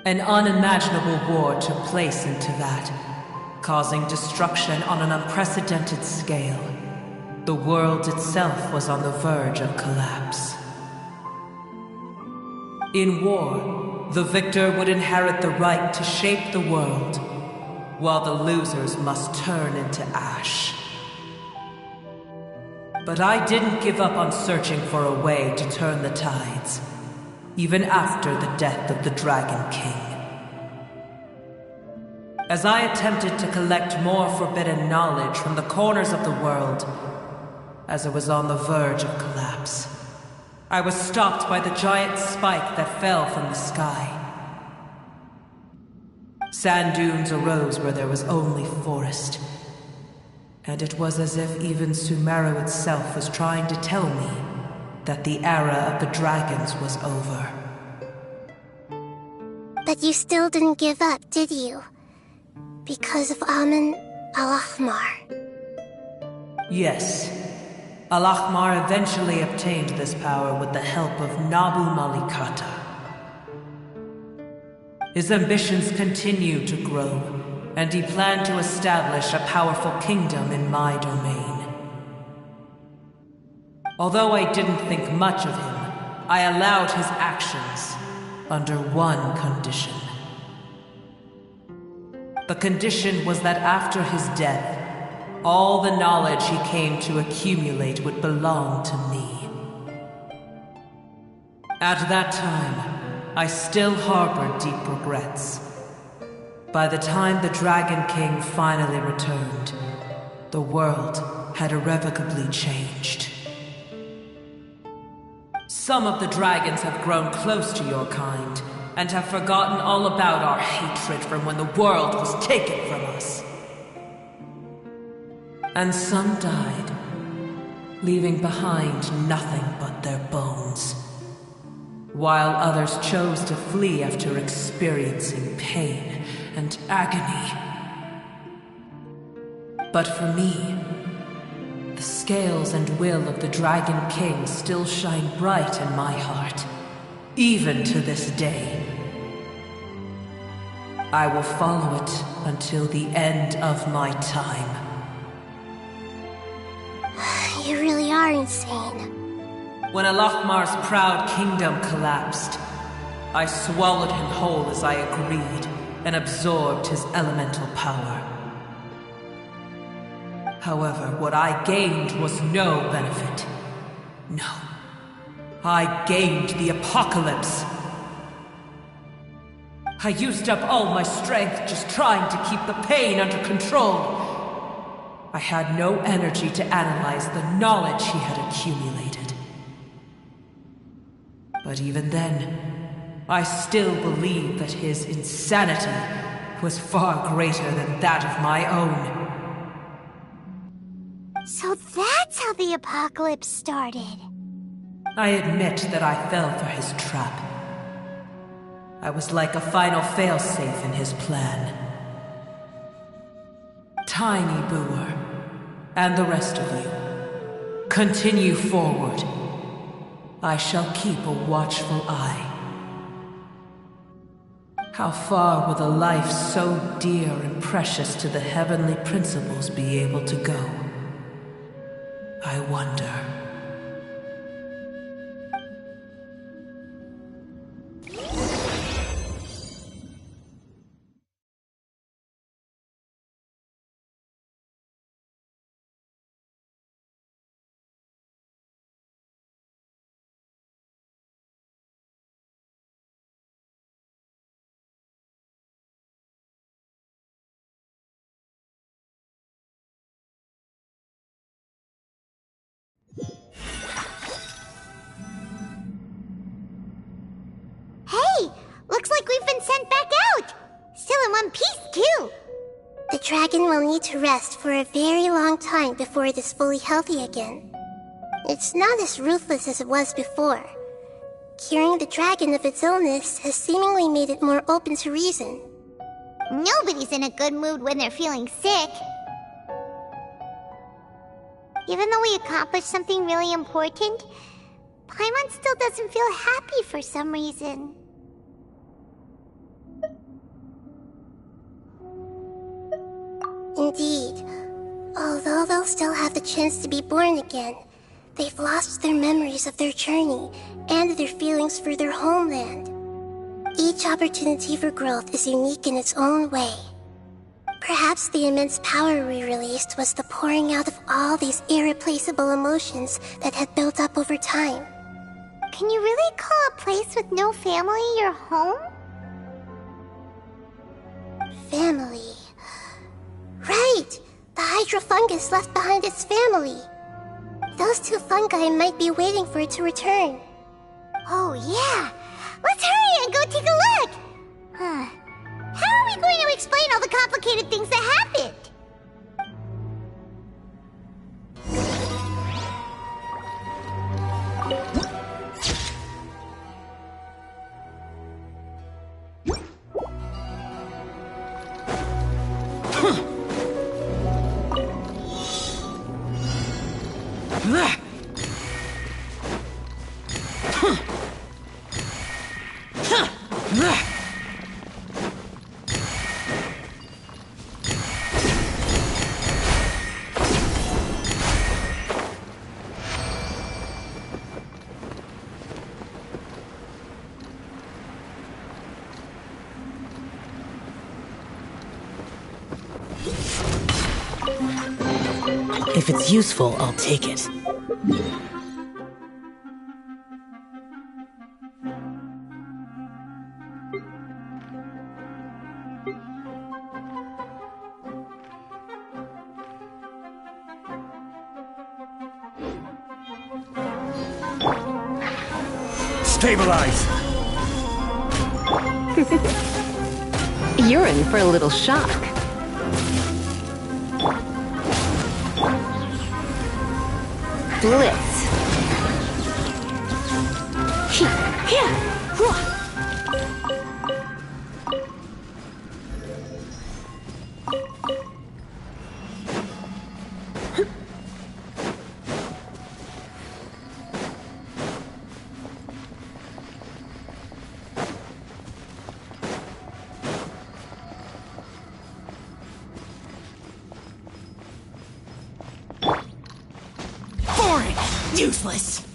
An unimaginable war took place into that, causing destruction on an unprecedented scale. The world itself was on the verge of collapse. In war, the victor would inherit the right to shape the world, while the losers must turn into ash. But I didn't give up on searching for a way to turn the tides, even after the death of the Dragon King. As I attempted to collect more forbidden knowledge from the corners of the world, as it was on the verge of collapse, I was stopped by the giant spike that fell from the sky. Sand dunes arose where there was only forest, and it was as if even Sumeru itself was trying to tell me that the era of the dragons was over. But you still didn't give up, did you? Because of Amun Al-Ahmar. Yes. Al-Ahmar eventually obtained this power with the help of Nabu Malikata. His ambitions continued to grow, and he planned to establish a powerful kingdom in my domain. Although I didn't think much of him, I allowed his actions under one condition. The condition was that after his death, all the knowledge he came to accumulate would belong to me. At that time, I still harbored deep regrets. By the time the Dragon King finally returned, the world had irrevocably changed. Some of the dragons have grown close to your kind, and have forgotten all about our hatred from when the world was taken from us. And some died, leaving behind nothing but their bones, while others chose to flee after experiencing pain and agony. But for me, the scales and will of the Dragon King still shine bright in my heart, even to this day. I will follow it until the end of my time. You really are insane. When Al-Ahmar's proud kingdom collapsed, I swallowed him whole as I agreed, and absorbed his elemental power. However, what I gained was no benefit. No. I gained the apocalypse. I used up all my strength just trying to keep the pain under control. I had no energy to analyze the knowledge he had accumulated. But even then, I still believed that his insanity was far greater than that of my own. So that's how the apocalypse started. I admit that I fell for his trap. I was like a final failsafe in his plan. Tiny Boer, and the rest of you, continue forward. I shall keep a watchful eye. How far will a life so dear and precious to the heavenly principles be able to go? I wonder. Hey! Looks like we've been sent back out! Still in one piece, too! The dragon will need to rest for a very long time before it is fully healthy again. It's not as ruthless as it was before. Curing the dragon of its illness has seemingly made it more open to reason. Nobody's in a good mood when they're feeling sick. Even though we accomplished something really important, Paimon still doesn't feel happy for some reason. Indeed. Although they'll still have the chance to be born again, they've lost their memories of their journey and their feelings for their homeland. Each opportunity for growth is unique in its own way. Perhaps the immense power we released was the pouring out of all these irreplaceable emotions that had built up over time. Can you really call a place with no family your home? Family. Right! The hydrofungus left behind its family. Those two fungi might be waiting for it to return. Oh yeah! Let's hurry and go take a look! How are we going to explain all the complicated things that happened? If it's useful, I'll take it. Stabilize! You're in for a little shock. Blitz. Boring! Useless!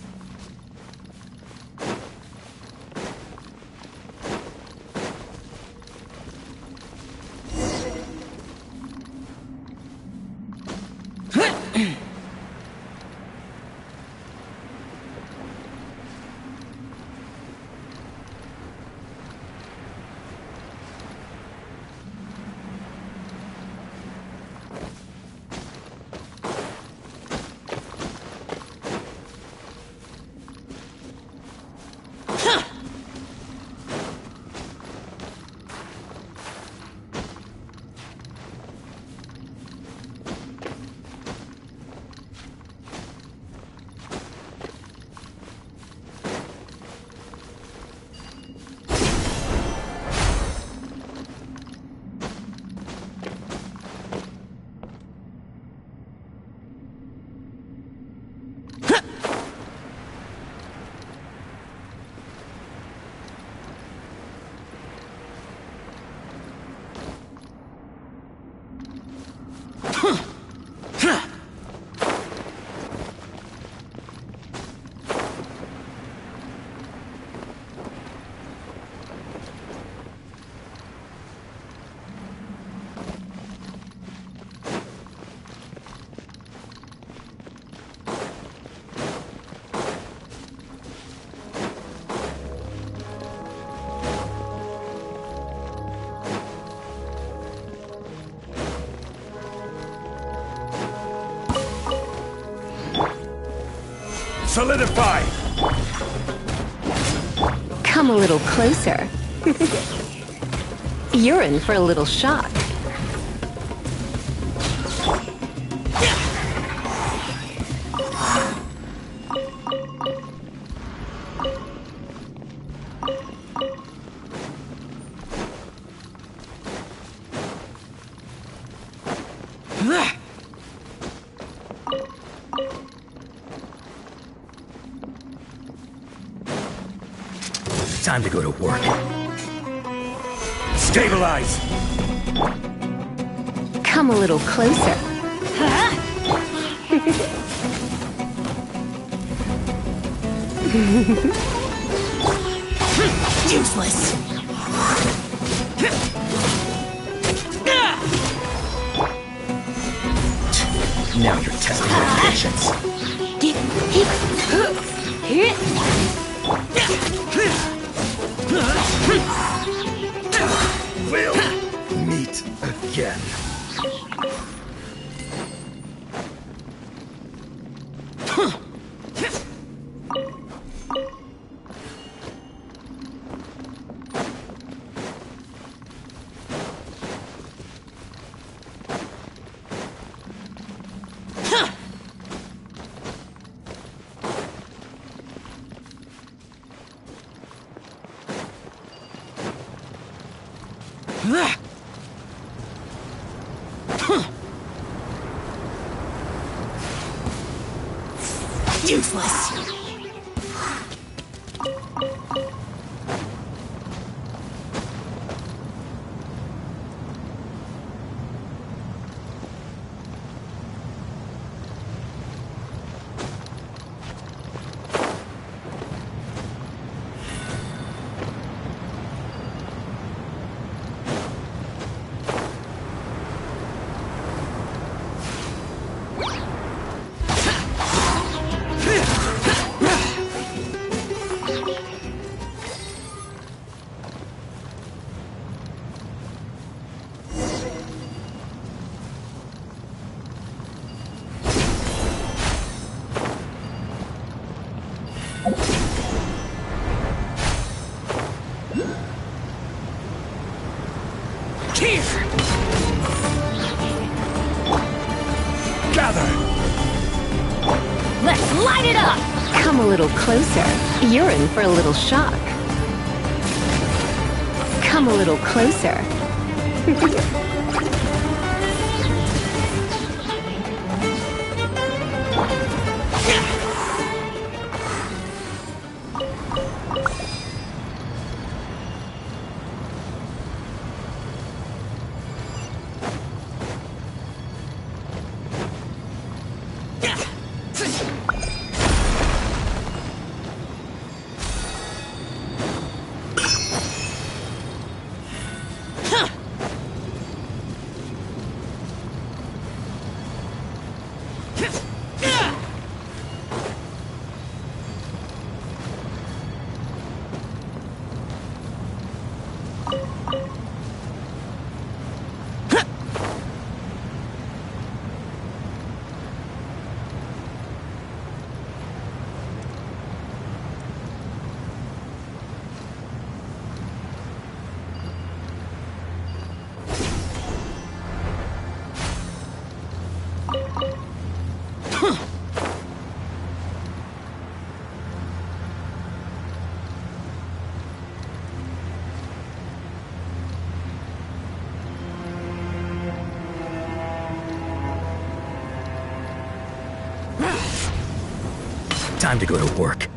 Solidify! Come a little closer. You're in for a little shock. Time to go to work. Stabilize! Come a little closer. Useless! Now you're testing my patience. We'll meet again. Useless. Let's light it up! Come a little closer. You're in for a little shock. Come a little closer. Time to go to work.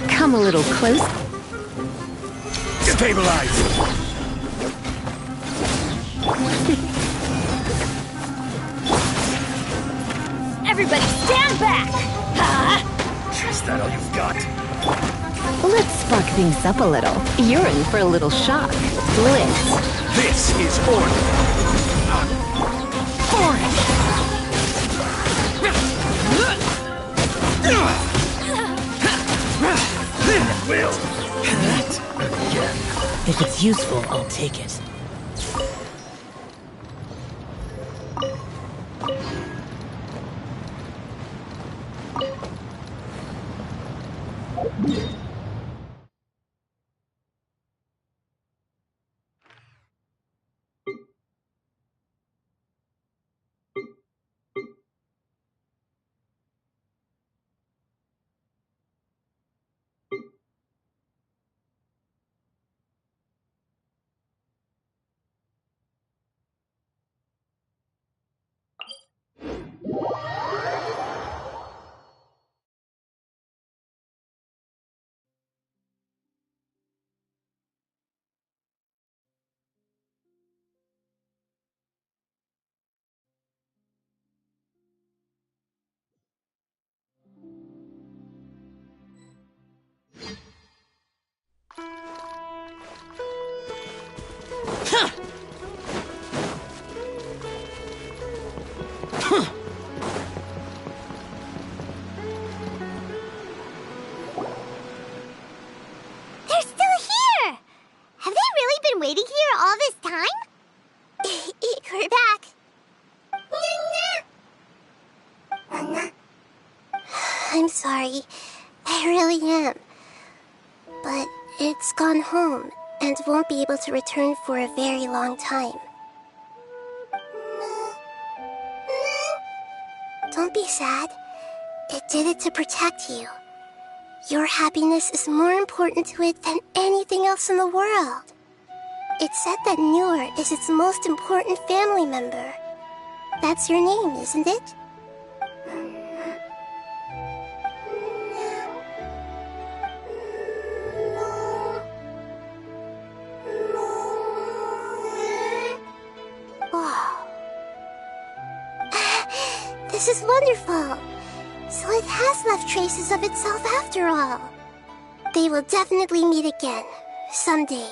Come a little close. Stabilize! Everybody stand back! Is that all you've got? Let's spark things up a little. You're in for a little shock. Blitz. This is order. Will meet again. If it's useful, I'll take it. here all this time? We're back. I'm sorry. I really am. But it's gone home and won't be able to return for a very long time. Don't be sad. It did it to protect you. Your happiness is more important to it than anything else in the world. It's said that Noor is its most important family member. That's your name, isn't it? Wow. This is wonderful. So it has left traces of itself after all. They will definitely meet again, someday.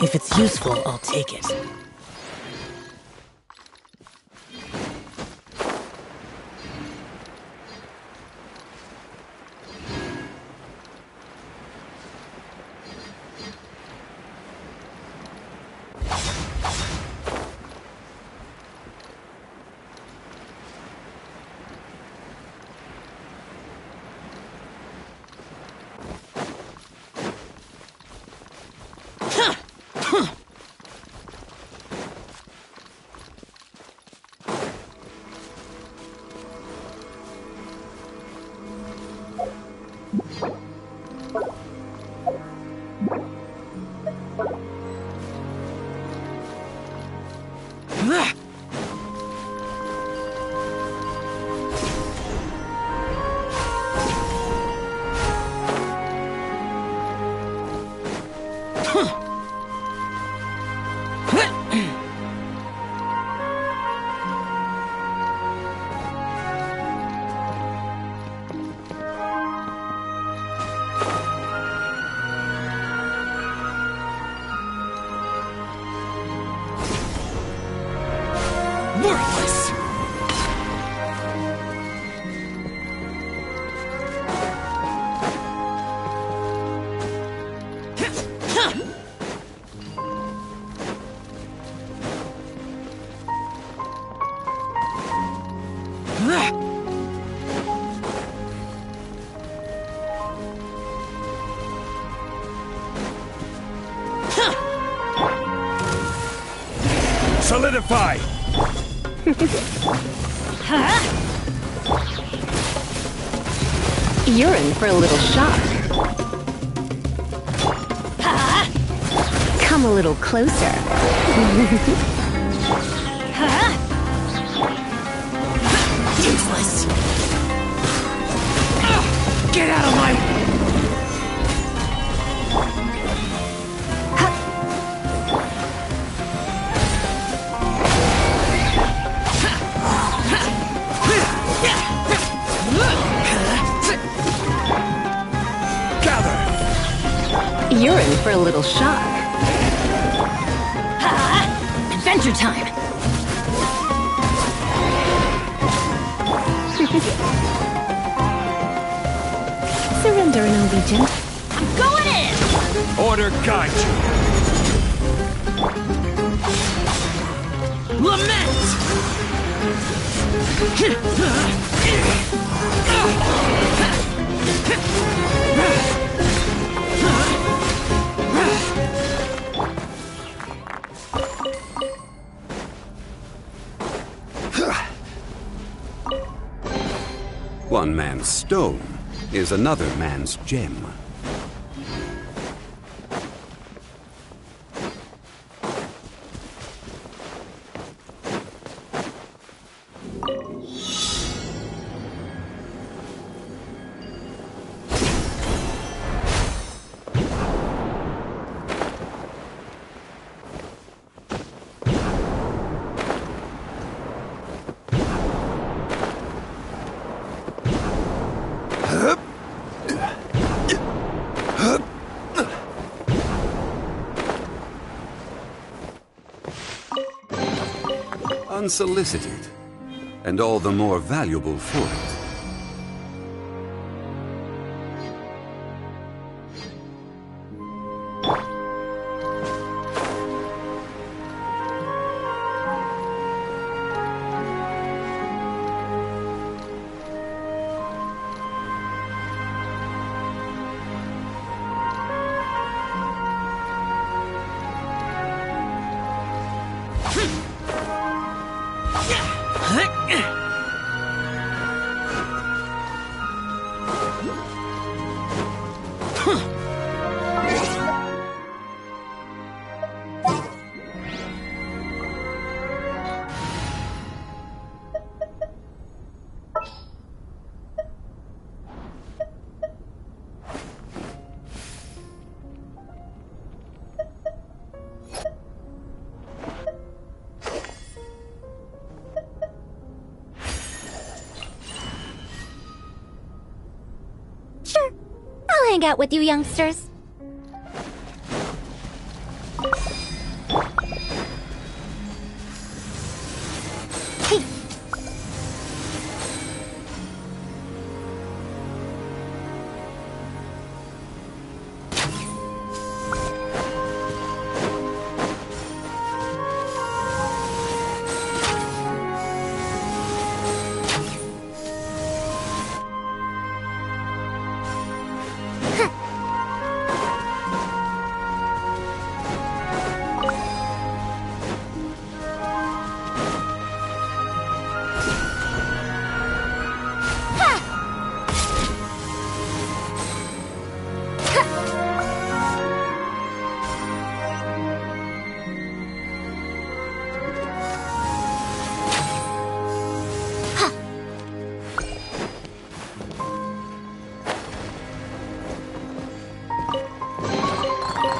If it's useful, I'll take it. Worthless! Solidify! You're in for a little shock. Come a little closer. Useless! Get out of my... You're in for a little shock. Adventure time! Surrender and allegiance. I'm going in! Order guide you! Lament! One man's stone is another man's gem. unsolicited, and all the more valuable for it. Sure, I'll hang out with you youngsters. Hey.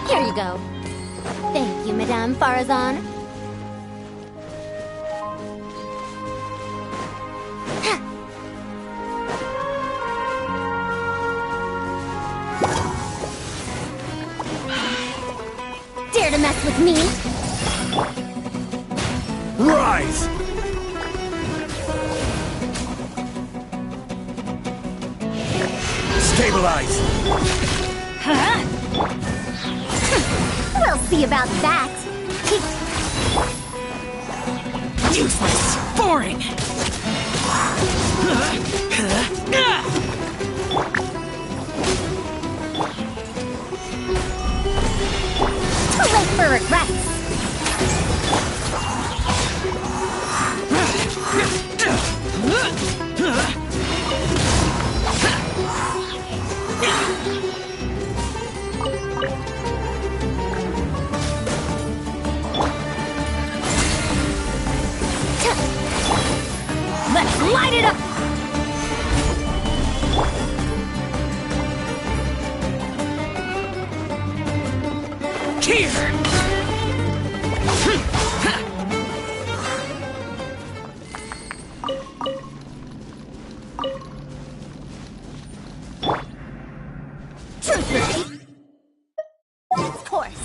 Here you go. Thank you, Madame Farazan. Dare to mess with me? Rise! Stabilize! We'll see about that. Useless! Boring! Too late for regrets. Let's light it up! Here! Truthfully, of course.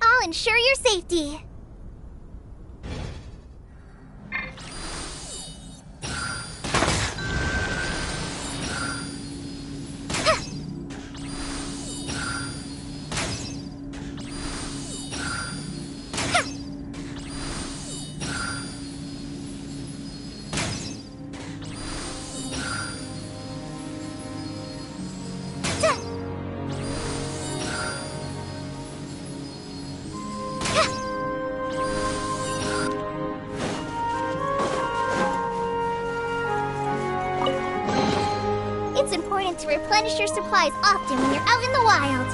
I'll ensure your safety. It's important to replenish your supplies often when you're out in the wild.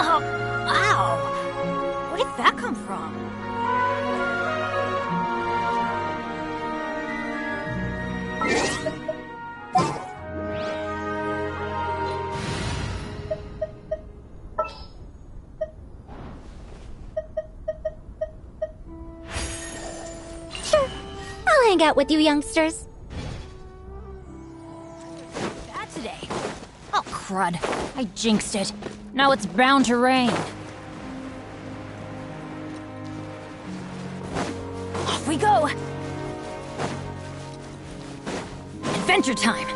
Oh, ow! Where did that come from? Sure, I'll hang out with you youngsters. Bad today. Oh, crud. I jinxed it. Now it's bound to rain. Off we go! Adventure time!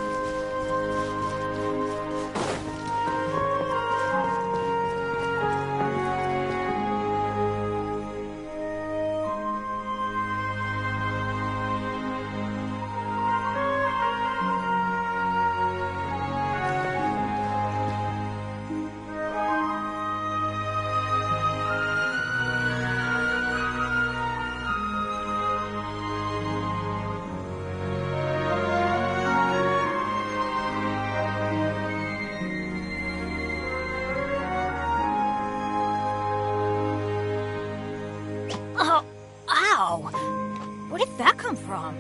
Oh, ow! Where did that come from?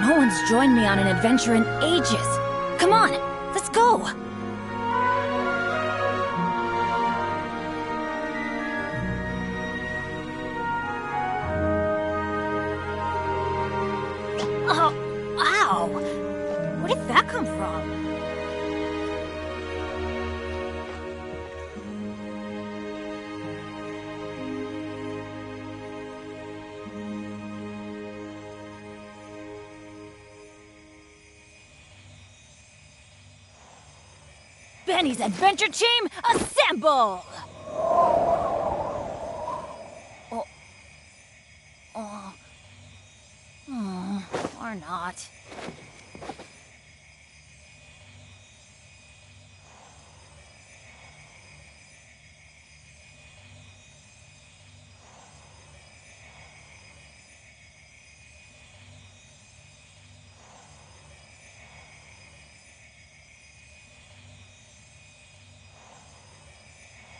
No one's joined me on an adventure in ages. Come on, let's go! Oh, ow! Where did that come from? Benny's Adventure Team, assemble! Or not.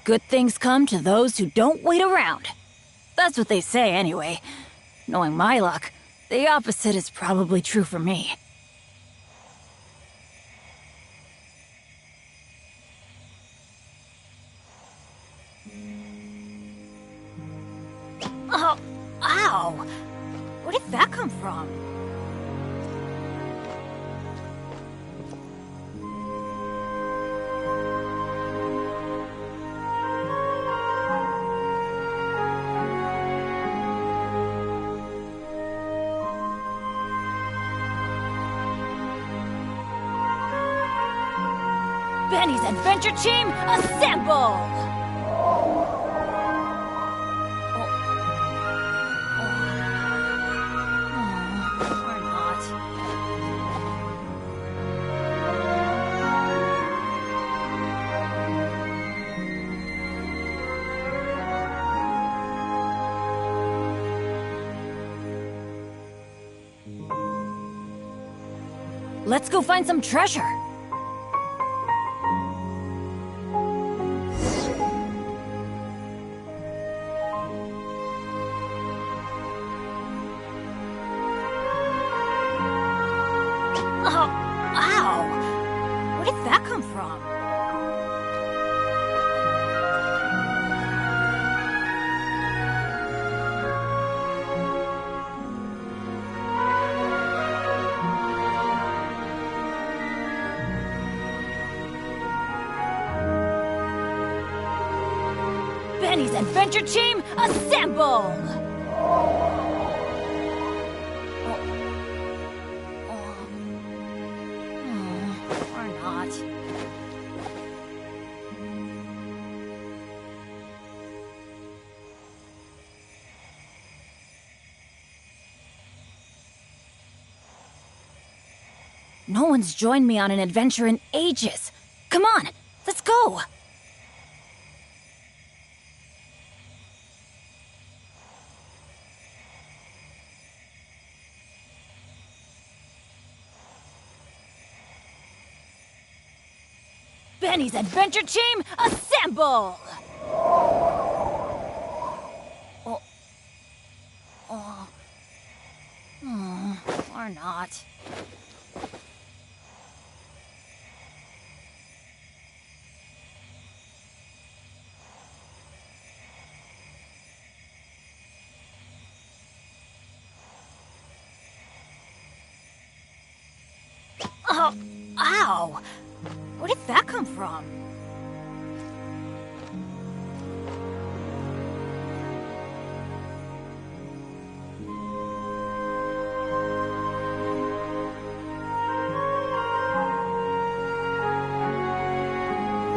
Good things come to those who don't wait around. That's what they say anyway. Knowing my luck, the opposite is probably true for me. Oh, ow! Where did that come from? Benny's Adventure Team, assemble! Let's go find some treasure. Oh, ow! Where did that come from? Benny's Adventure Team, assemble! Or not. No one's joined me on an adventure in ages. Come on, let's go! Benny's Adventure Team, assemble! Or not. Oh, ow! Where did that come from?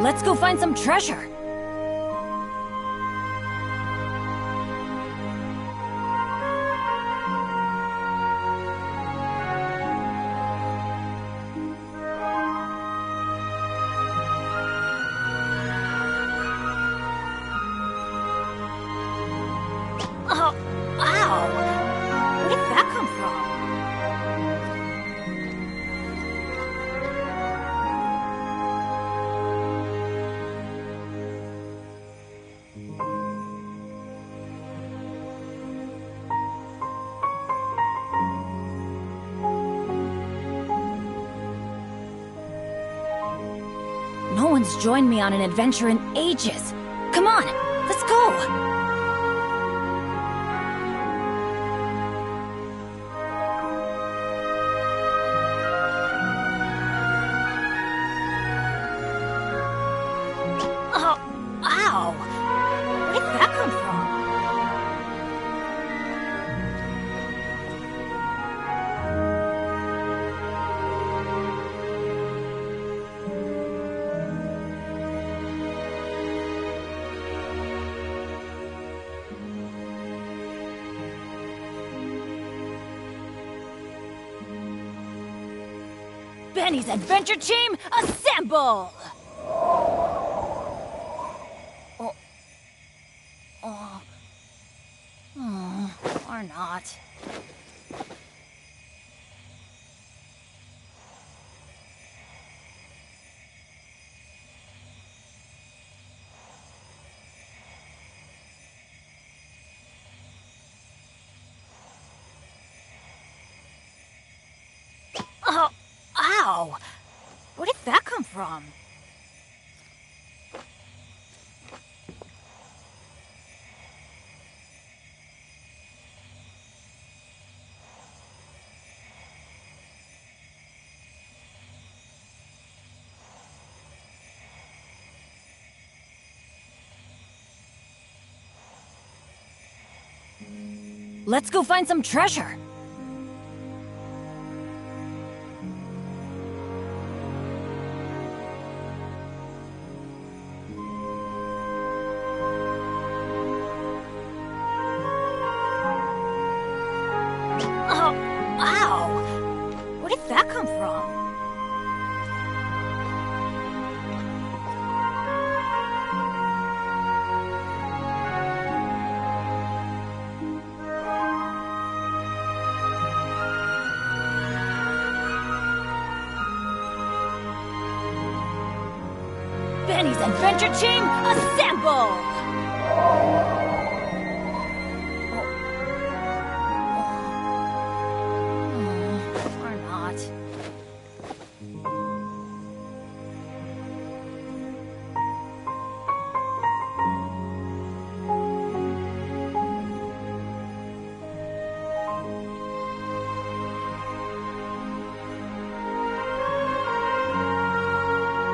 Let's go find some treasure. Oh, ow! Where did that come from? No one's joined me on an adventure in ages. Come on, let's go! Oh, ow! Where did that come from? Benny's Adventure Team, assemble! Or not. Oh, ow! Where did that come from? Let's go find some treasure. Oh, ow! Where did that come from? Benny's Adventure Team, assemble! Or not.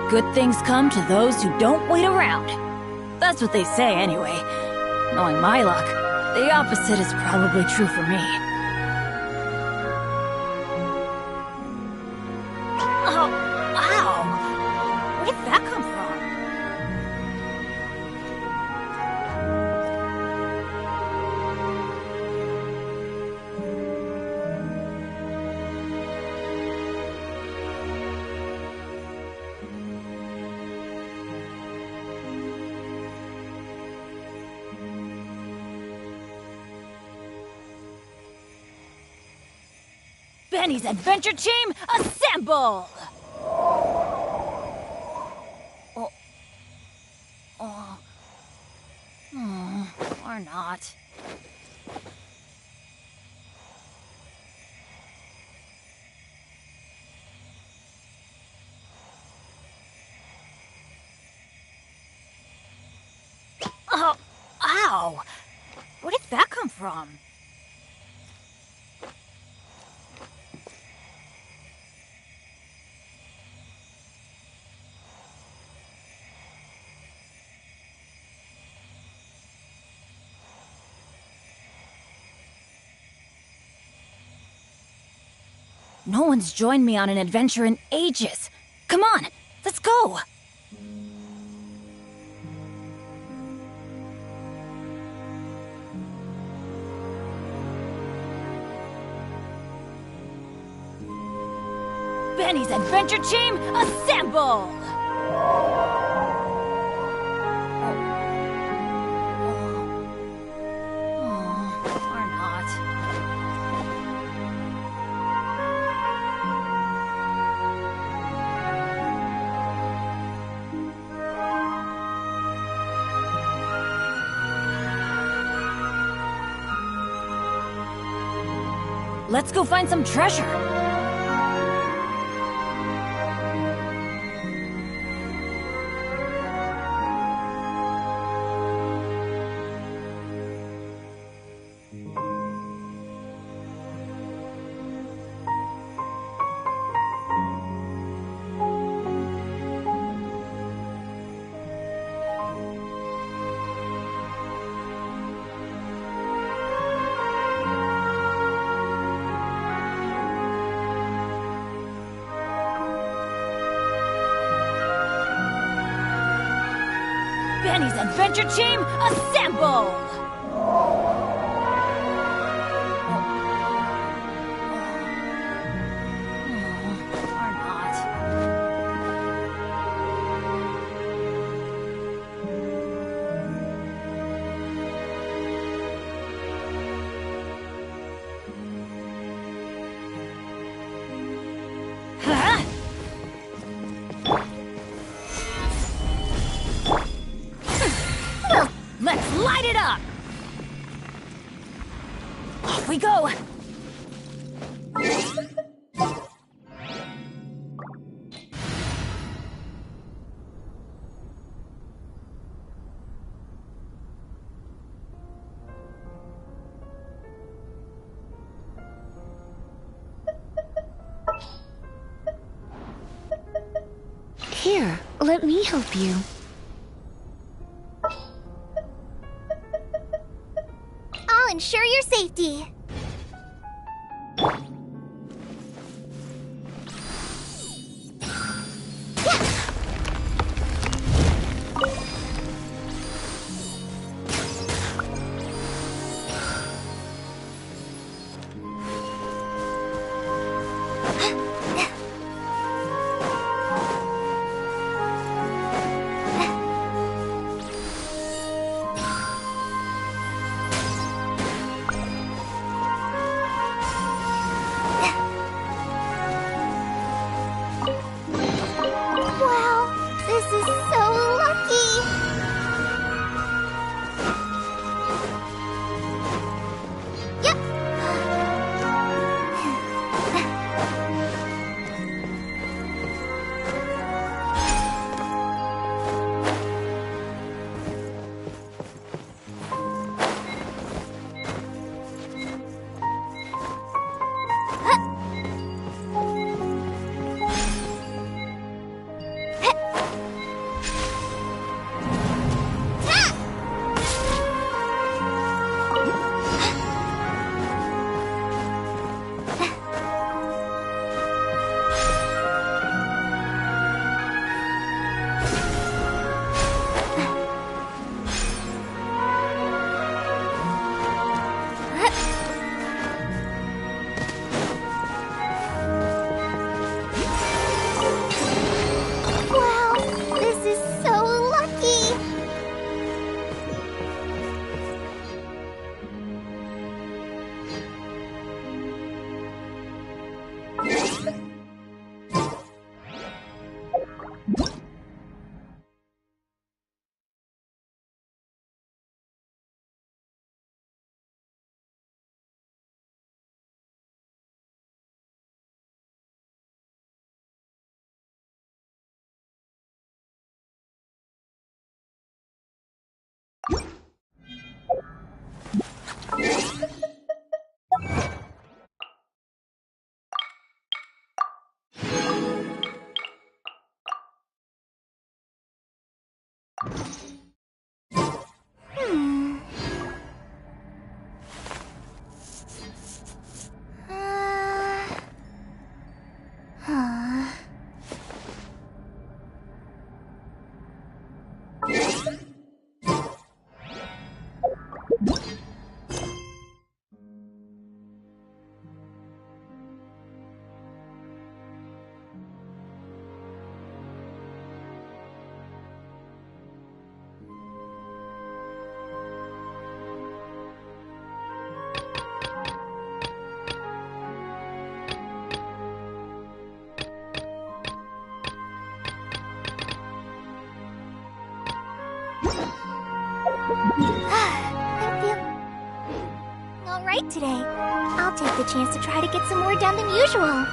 Good things come to those who don't wait around. That's what they say anyway. Knowing my luck, the opposite is probably true for me. Oh, ow! Where did that come from? Benny's Adventure Team, assemble! Or not. Oh, ow! Where did that come from? No one's joined me on an adventure in ages. Come on, let's go! Benny's Adventure Team, assemble! Or not. Let's go find some treasure. Benny's Adventure Team, assemble! Or not. Huh? Let's light it up! Off we go! Here, let me help you. I'll ensure your safety. I'm feeling alright today. I'll take the chance to try to get some more done than usual.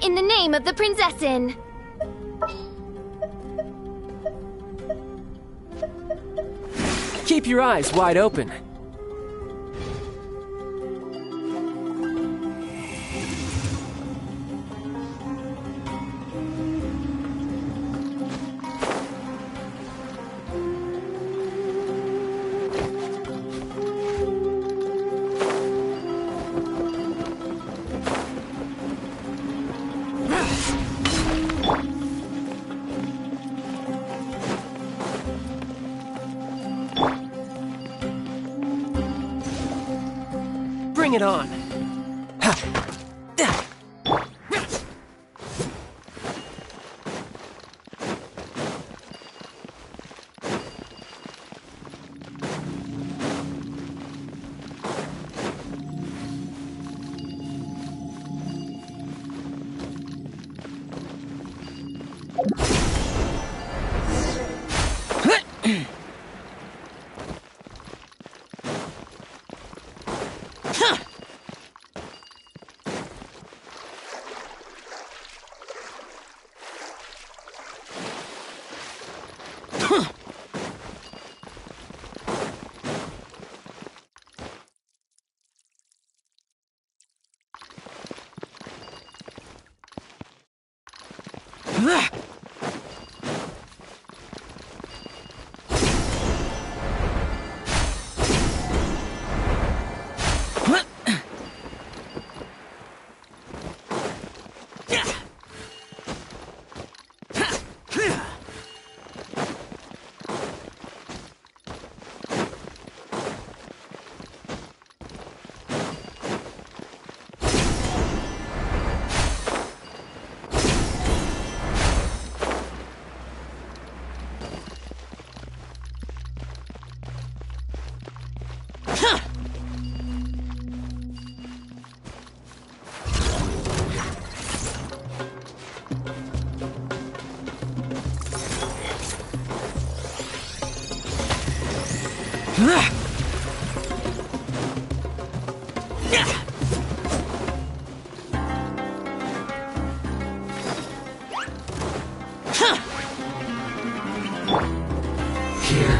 In the name of the Prinzessin! Keep your eyes wide open. Bring it on.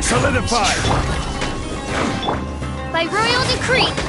Solidify! By royal decree!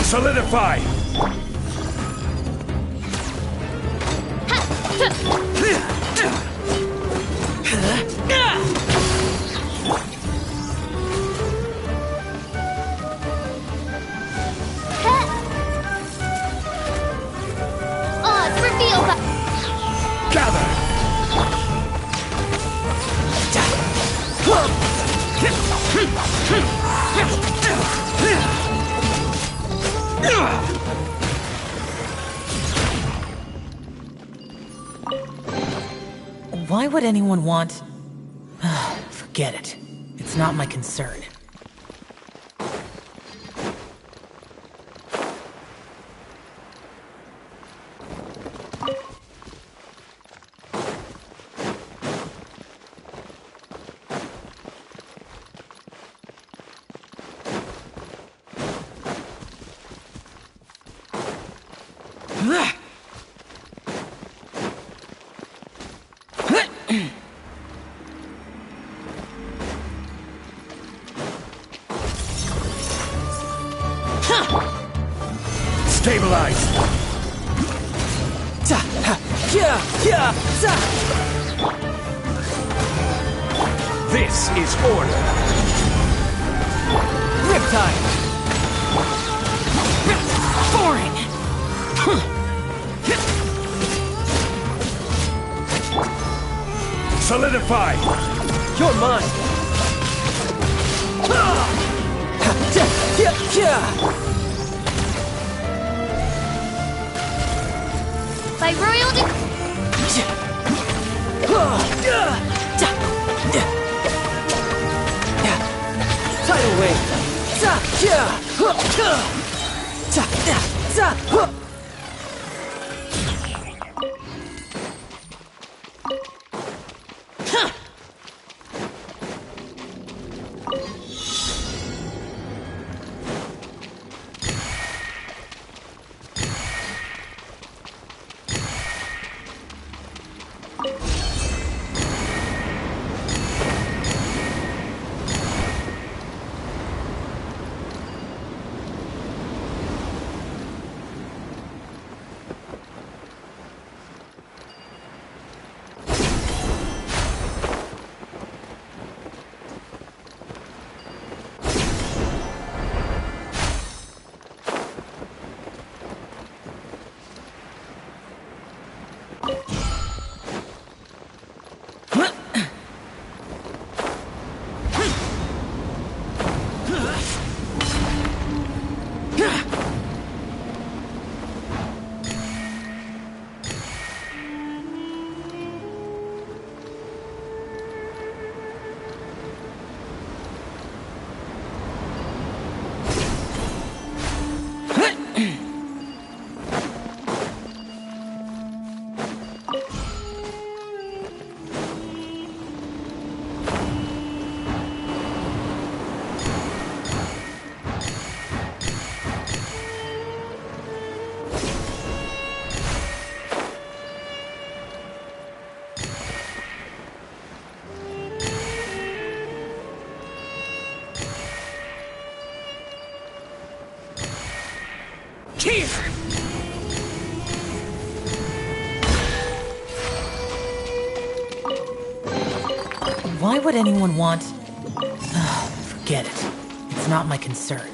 Solidify! Odds reveal the... Gather! Why would anyone want... Forget it. It's not my concern. Stabilize! This is order! Riptide! Boring! Solidify! You're mine! By royal Tidal wave! Why would anyone want... Forget it. It's not my concern.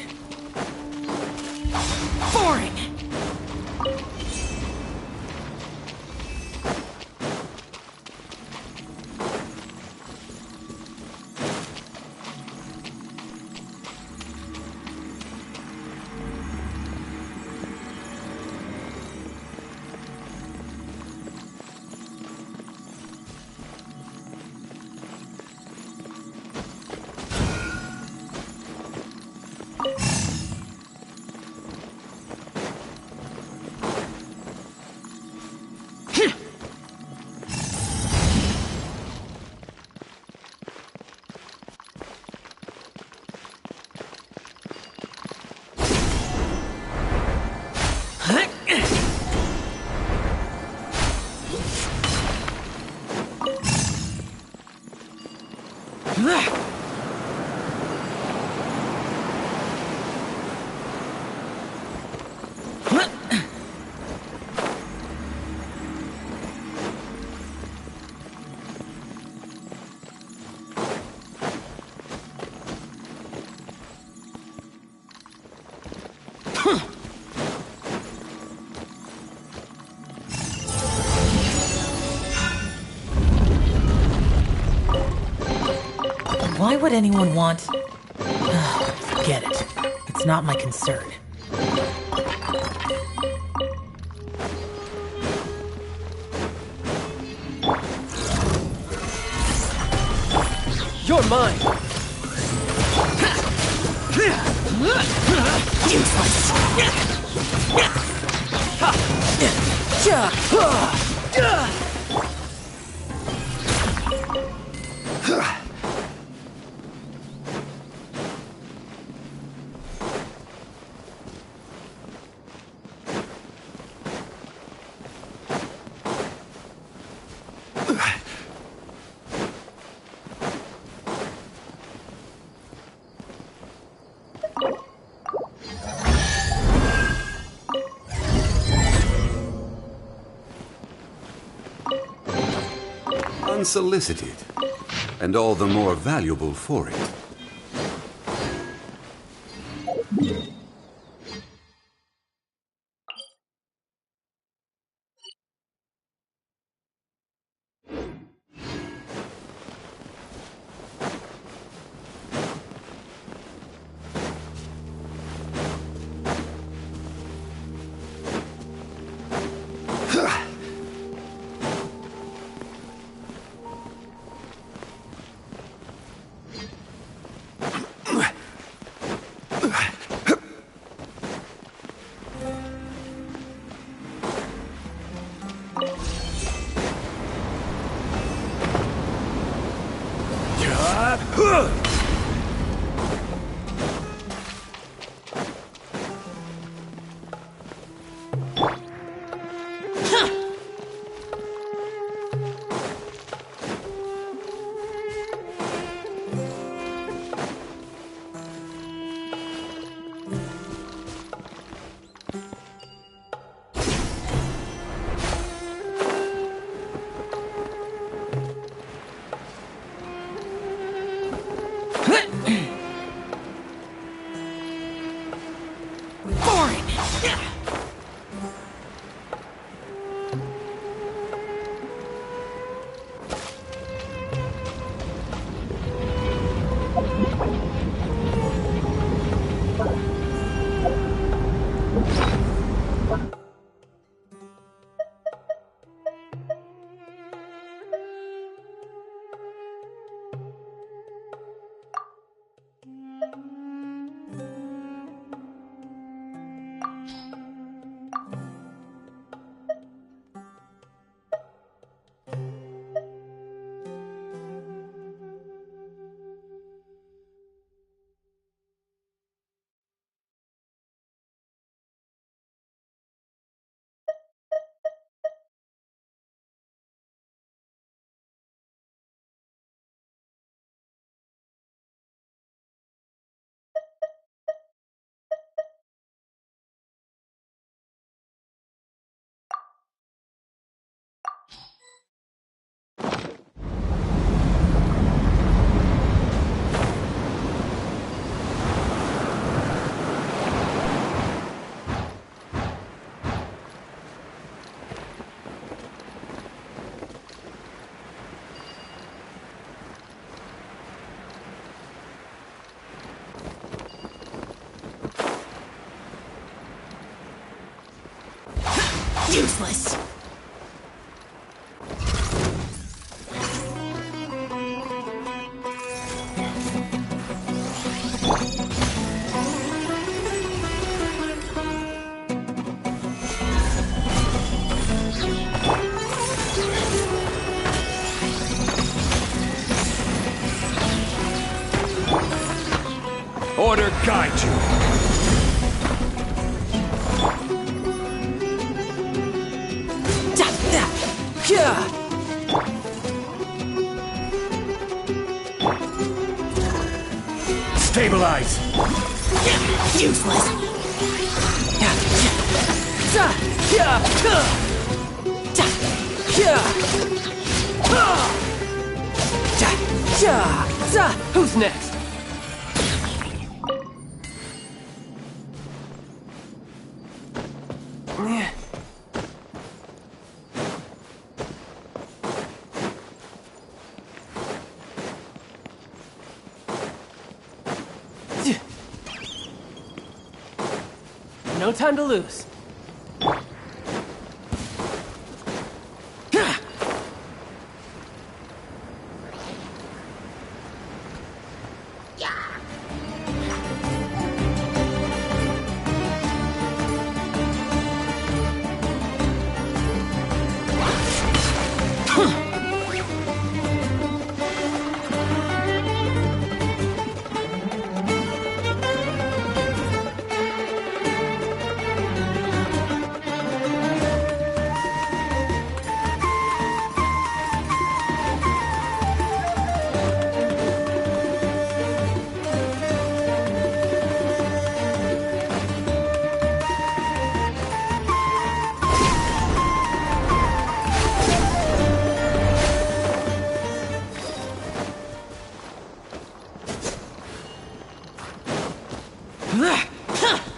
Boring! Why would anyone want... Forget it. It's not my concern. You're mine! Unsolicited, and all the more valuable for it. Useless. Order guide you. Stabilize! Useless! Who's next? No time to lose. What?